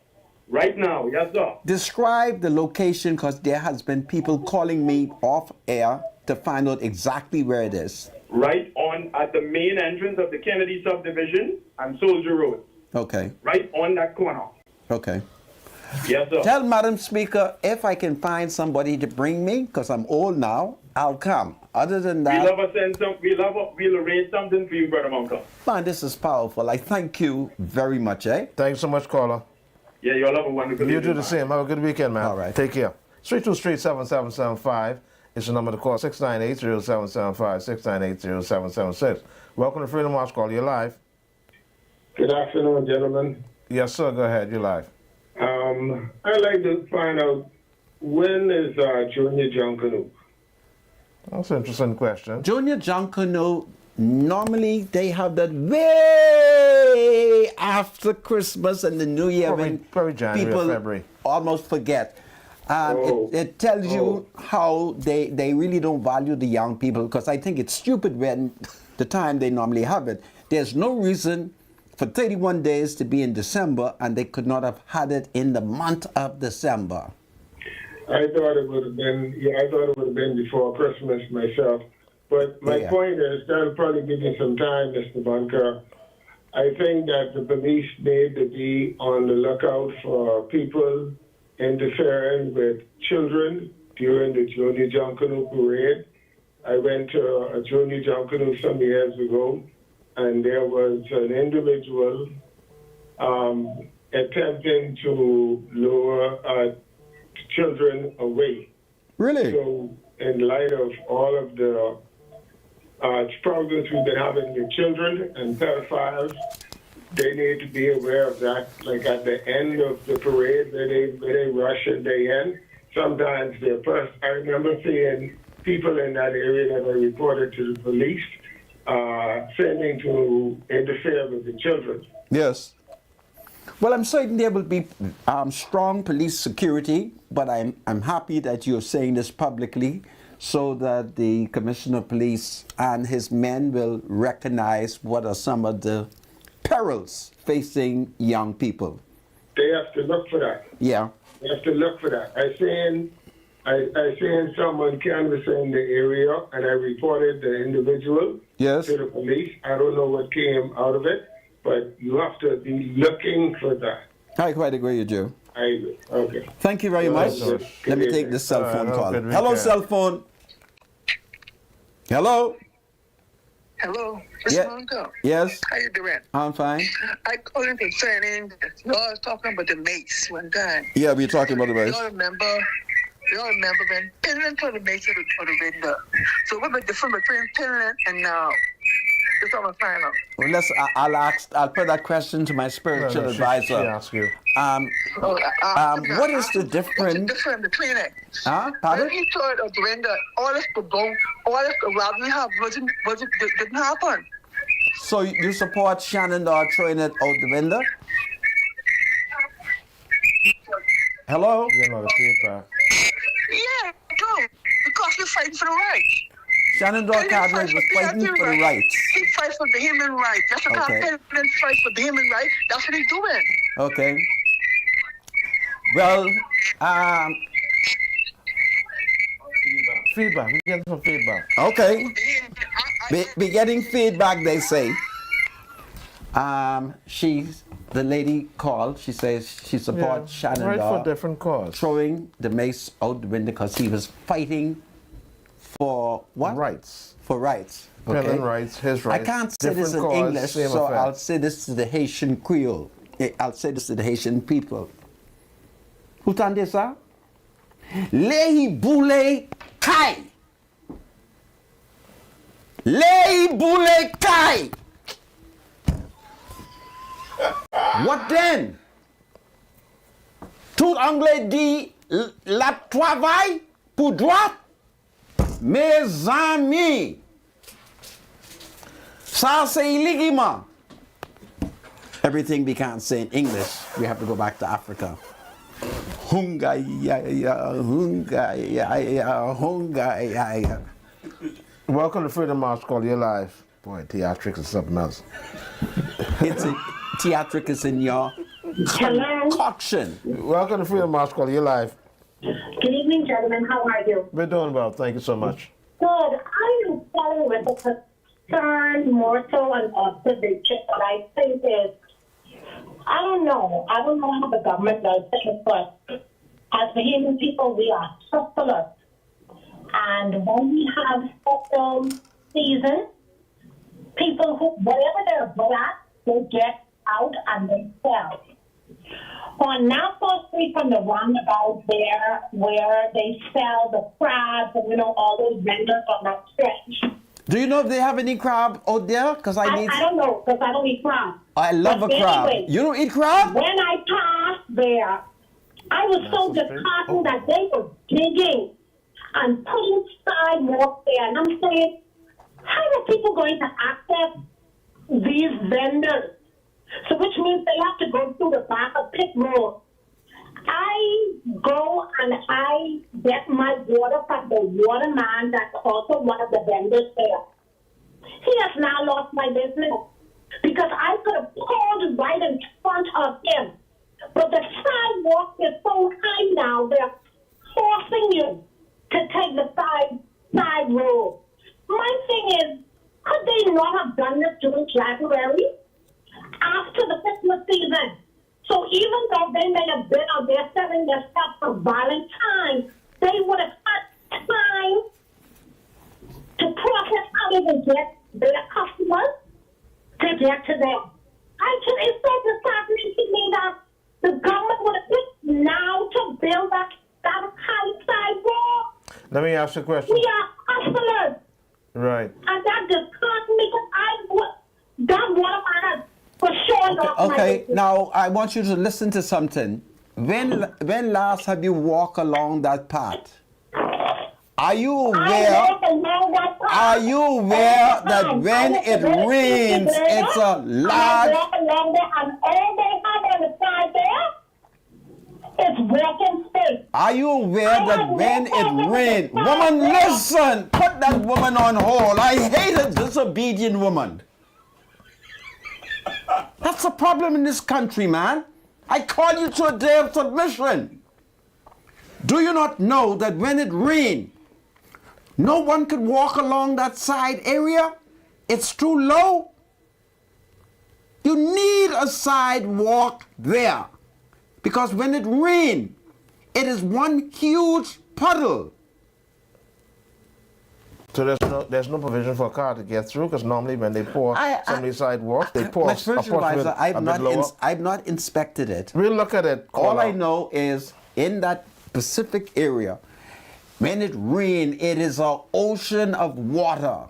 Right now, yes, sir. Describe the location because there has been people calling me off air to find out exactly where it is. Right on at the main entrance of the Kennedy subdivision and Soldier Road. Okay. Right on that corner. Okay. Yes, sir. Tell Madam Speaker if I can find somebody to bring me because I'm old now, I'll come. Other than that, We'll arrange something for you, Brother Monka. man, this is powerful. I thank you very much, eh? Thanks so much, caller. Yeah, you'll have a wonderful You evening, do the man. same. Have a good weekend, man. All right. Take care. 323-7775 is the number to call. 698-0775, 698-0776. Welcome to Freedom Watch Call. You're live. Good afternoon, gentlemen. Yes, sir. Go ahead. You're live. I'd like to find out when is Junior Junkanoo? That's an interesting question. Junior Junkanoo, normally they have that way after Christmas and the New Year when Probably January or people February. almost forget. Oh. It tells you how they really don't value the young people because I think it's stupid when the time they normally have it. There's no reason for 31 days to be in December and they could not have had it in the month of December. I thought it would have been, before Christmas myself. But my point is, that'll probably give you some time, Mr. Bunker. I think that the police need to be on the lookout for people interfering with children during the Junior Junkanoo parade. I went to a Junior Junkanoo some years ago, and there was an individual attempting to lure children away. Really? So, in light of all of the problems we've been having with children and pedophiles, they need to be aware of that. Like at the end of the parade, where they rush and they end, sometimes I remember seeing people in that area that are reported to the police sending to interfere with the children. Yes. Well, I'm certain there will be strong police security, but I'm happy that you're saying this publicly so that the Commissioner of Police and his men will recognize what are some of the perils facing young people. They have to look for that. Yeah. They have to look for that. I seen someone canvassing the area, and I reported the individual Yes. to the police. I don't know what came out of it, but you have to be looking for that. I quite agree with you. I agree. Okay. Thank you very much. Good Let me evening. take this cell phone Have a call. good Hello, weekend. cell phone. Hello. Hello, Yeah. Mr. Monko. Yes, How you doing? I'm fine. I called in concerning, you all was talking about the mace one time. Yeah, we're talking about the You race. all remember when pinning for the mace for the window. So what's the difference between pinning and now? That's what I'm trying out. Well, I'll put that question to my spiritual She advisor. asked you. What is the difference? What's the difference between it? Huh? Pardon? When he threw it out the window, all this could go, all this could rather have didn't happen. So you support Shannon Dog throwing it out the window? Hello? You get a lot of feedback. Yeah, do. Because you're fighting for the rights. Shannon Dog Cadre was fighting for the rights. He fights for the human rights. That's what Okay. President fights for the human rights. That's what he's doing. Okay. Well, Feedback. We get some feedback. okay. Be getting feedback, they say. The lady called. She says she supports Shannon Right Dog for different cause. throwing the mace out the window because he was fighting for what? Rights. For rights. Okay. Penland rights, his rights. I can't say this in different cause, English, same so effect. I'll say this to the Haitian Creole. I'll say this to the Haitian people. Vous entendez ça? Lehi boule kai. Lehi boule kai. What then? Tout anglais dit la travail pour droite. Mes amis, ça c'est illégalement. Everything we can't say in English, we have to go back to Africa. Hunga ya ya, hunga ya ya, hunga ya ya. Welcome to Freedom March, call your life. Boy, theatrics is something else. It's a theatrics in your concoction. Welcome to Freedom March, call your life. Good evening, gentlemen. How are you? We're doing well. Thank you so much. Good. I am calling with a concern, more so an observation that I think is, I don't know how the government does it, but as Bahamian people, we are hustlers. And when we have special season, people who, whatever they're good at, they get out and they sell. On Nassau Street from the roundabout there, where they sell the crabs and, all those vendors on that stretch. Do you know if they have any crab out there? Because I don't know, because I don't eat crab. I love a crab. Anyway, you don't eat crab? When I passed there, I was so disheartened that they were digging and putting sidewalks there. And I'm saying, how are people going to access these vendors? So which means they have to go through the back of pit road. I go and I get my water from the waterman that's also one of the vendors there. He has now lost my business because I could have pulled right in front of him. But the sidewalk is so high now, they're forcing you to take the side road. My thing is, could they not have done this during January after the Christmas season? So even though they may have been out there selling their stuff for Valentine's, they would have had time to process how they would get their customers to get to them. It's so disheartening to me that the government would have picked now to build that high sidewalk. Let me ask you a question. We are hustlers. Right. And that disheartened me because that waterman for sure. Okay. Now I want you to listen to something. When last have you walked along that path? Are you aware? Are you aware that when it rains, it's a large? And all they have on the side there is walking space. Are you aware that when it rains, woman, listen, put that woman on hold. I hate a disobedient woman. That's a problem in this country, man. I call you to a day of submission. Do you not know that when it rains, no one could walk along that side area? It's too low. You need a sidewalk there. Because when it rains, it is one huge puddle. So there's no provision for a car to get through, because normally when they pour some of these sidewalks, they pour My a spiritual portion advisor, I've not inspected it. We'll look at it. All I know is in that specific area, when it rains, it is an ocean of water.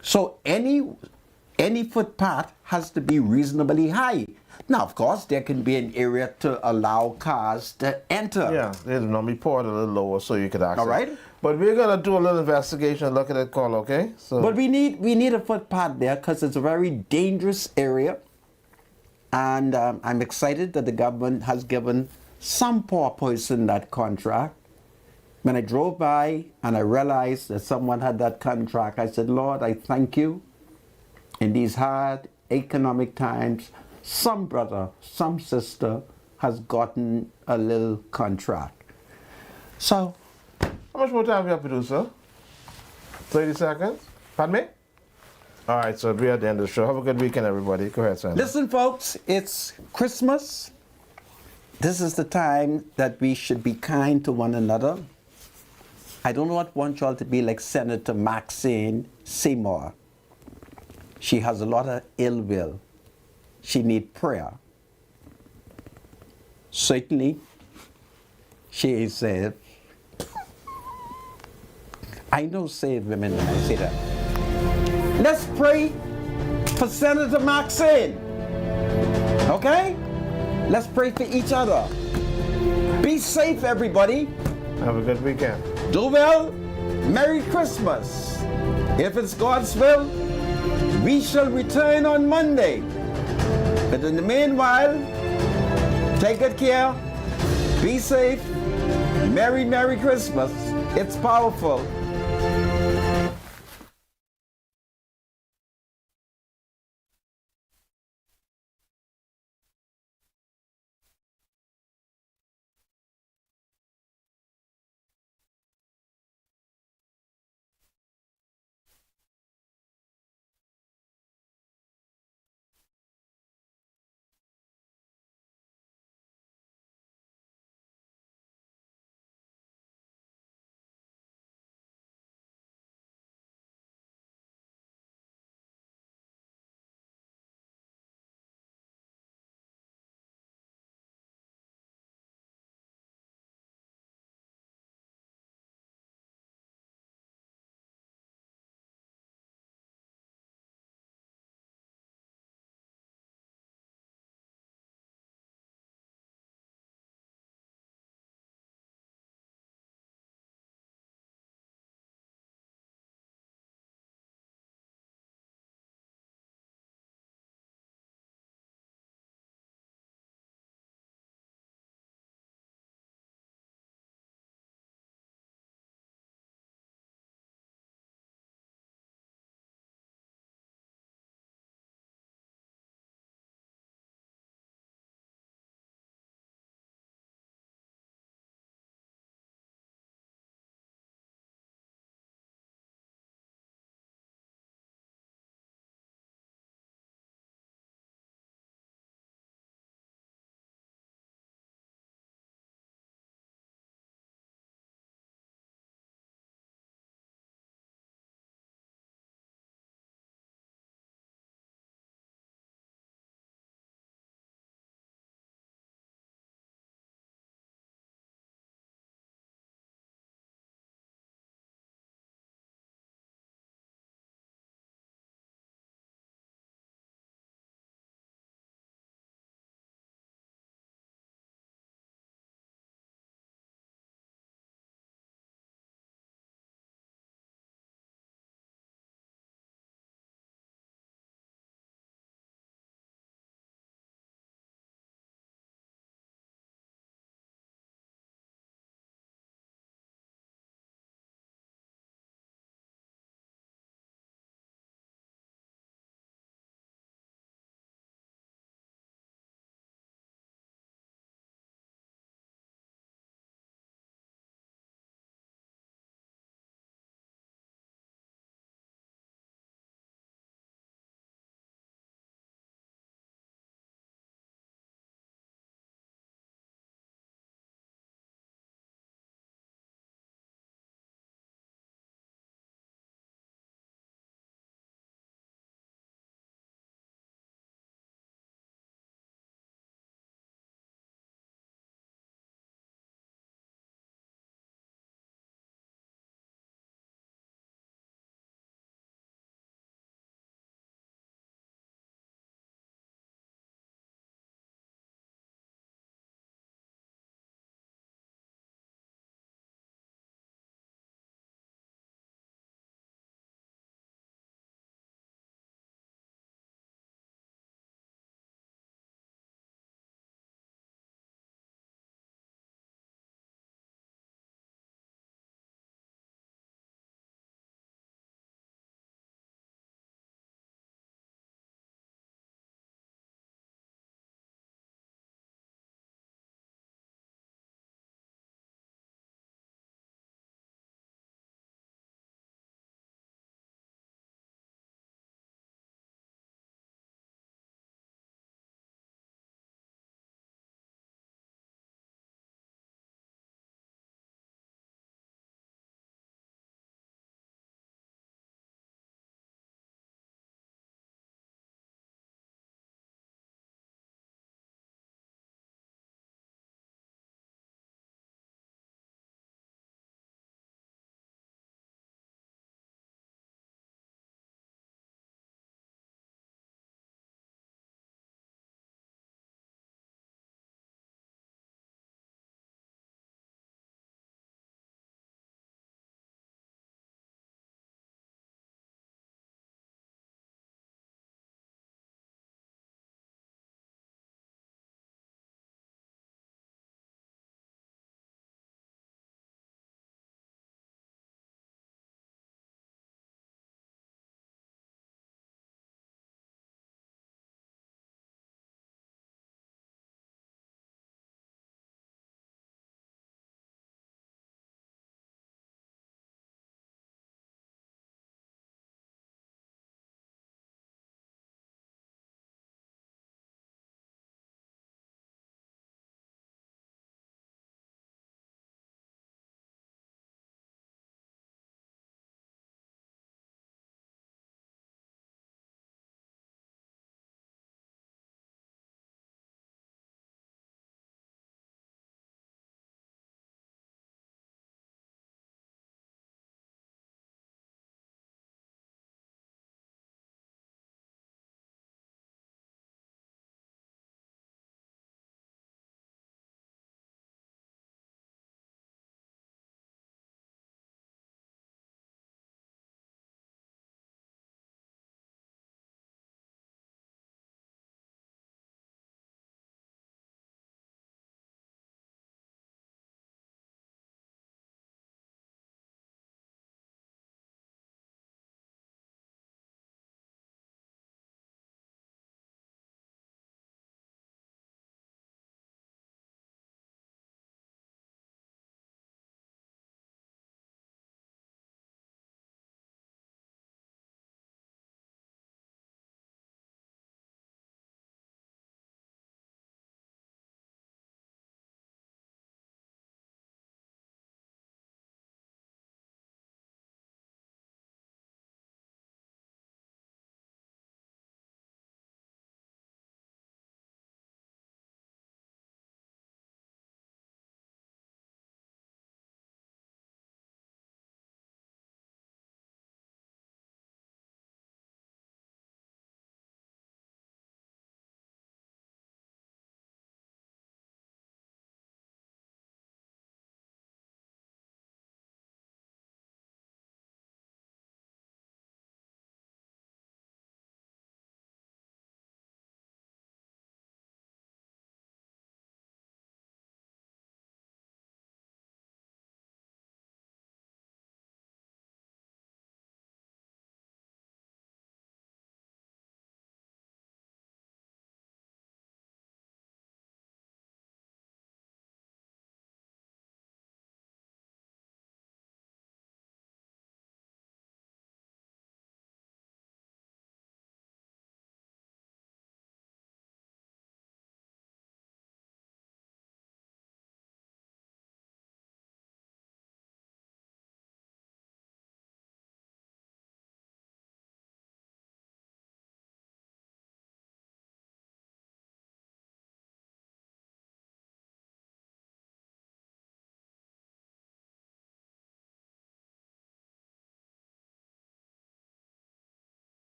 So any footpath has to be reasonably high. Now, of course, there can be an area to allow cars to enter. Yeah, they normally pour it a little lower so you could access. All right. But we're gonna do a little investigation and look at that call, okay? So. But we need a footpath there because it's a very dangerous area, and I'm excited that the government has given some poor person that contract. When I drove by and I realized that someone had that contract, I said, Lord, I thank you. In these hard economic times, some brother, some sister has gotten a little contract. So, how much more time we have, producer? 30 seconds? Pardon me? All right, so we're at the end of the show. Have a good weekend, everybody. Go ahead, Sandra. Listen, folks, it's Christmas. This is the time that we should be kind to one another. I do not want y'all to be like Senator Maxine Seymour. She has a lot of ill will. She needs prayer. Certainly, she is saved. I know saved women when I say that. Let's pray for Senator Maxine. Okay? Let's pray for each other. Be safe, everybody. Have a good weekend. Do well. Merry Christmas. If it's God's will, we shall return on Monday. But in the meanwhile, take good care. Be safe. Merry Christmas. It's powerful.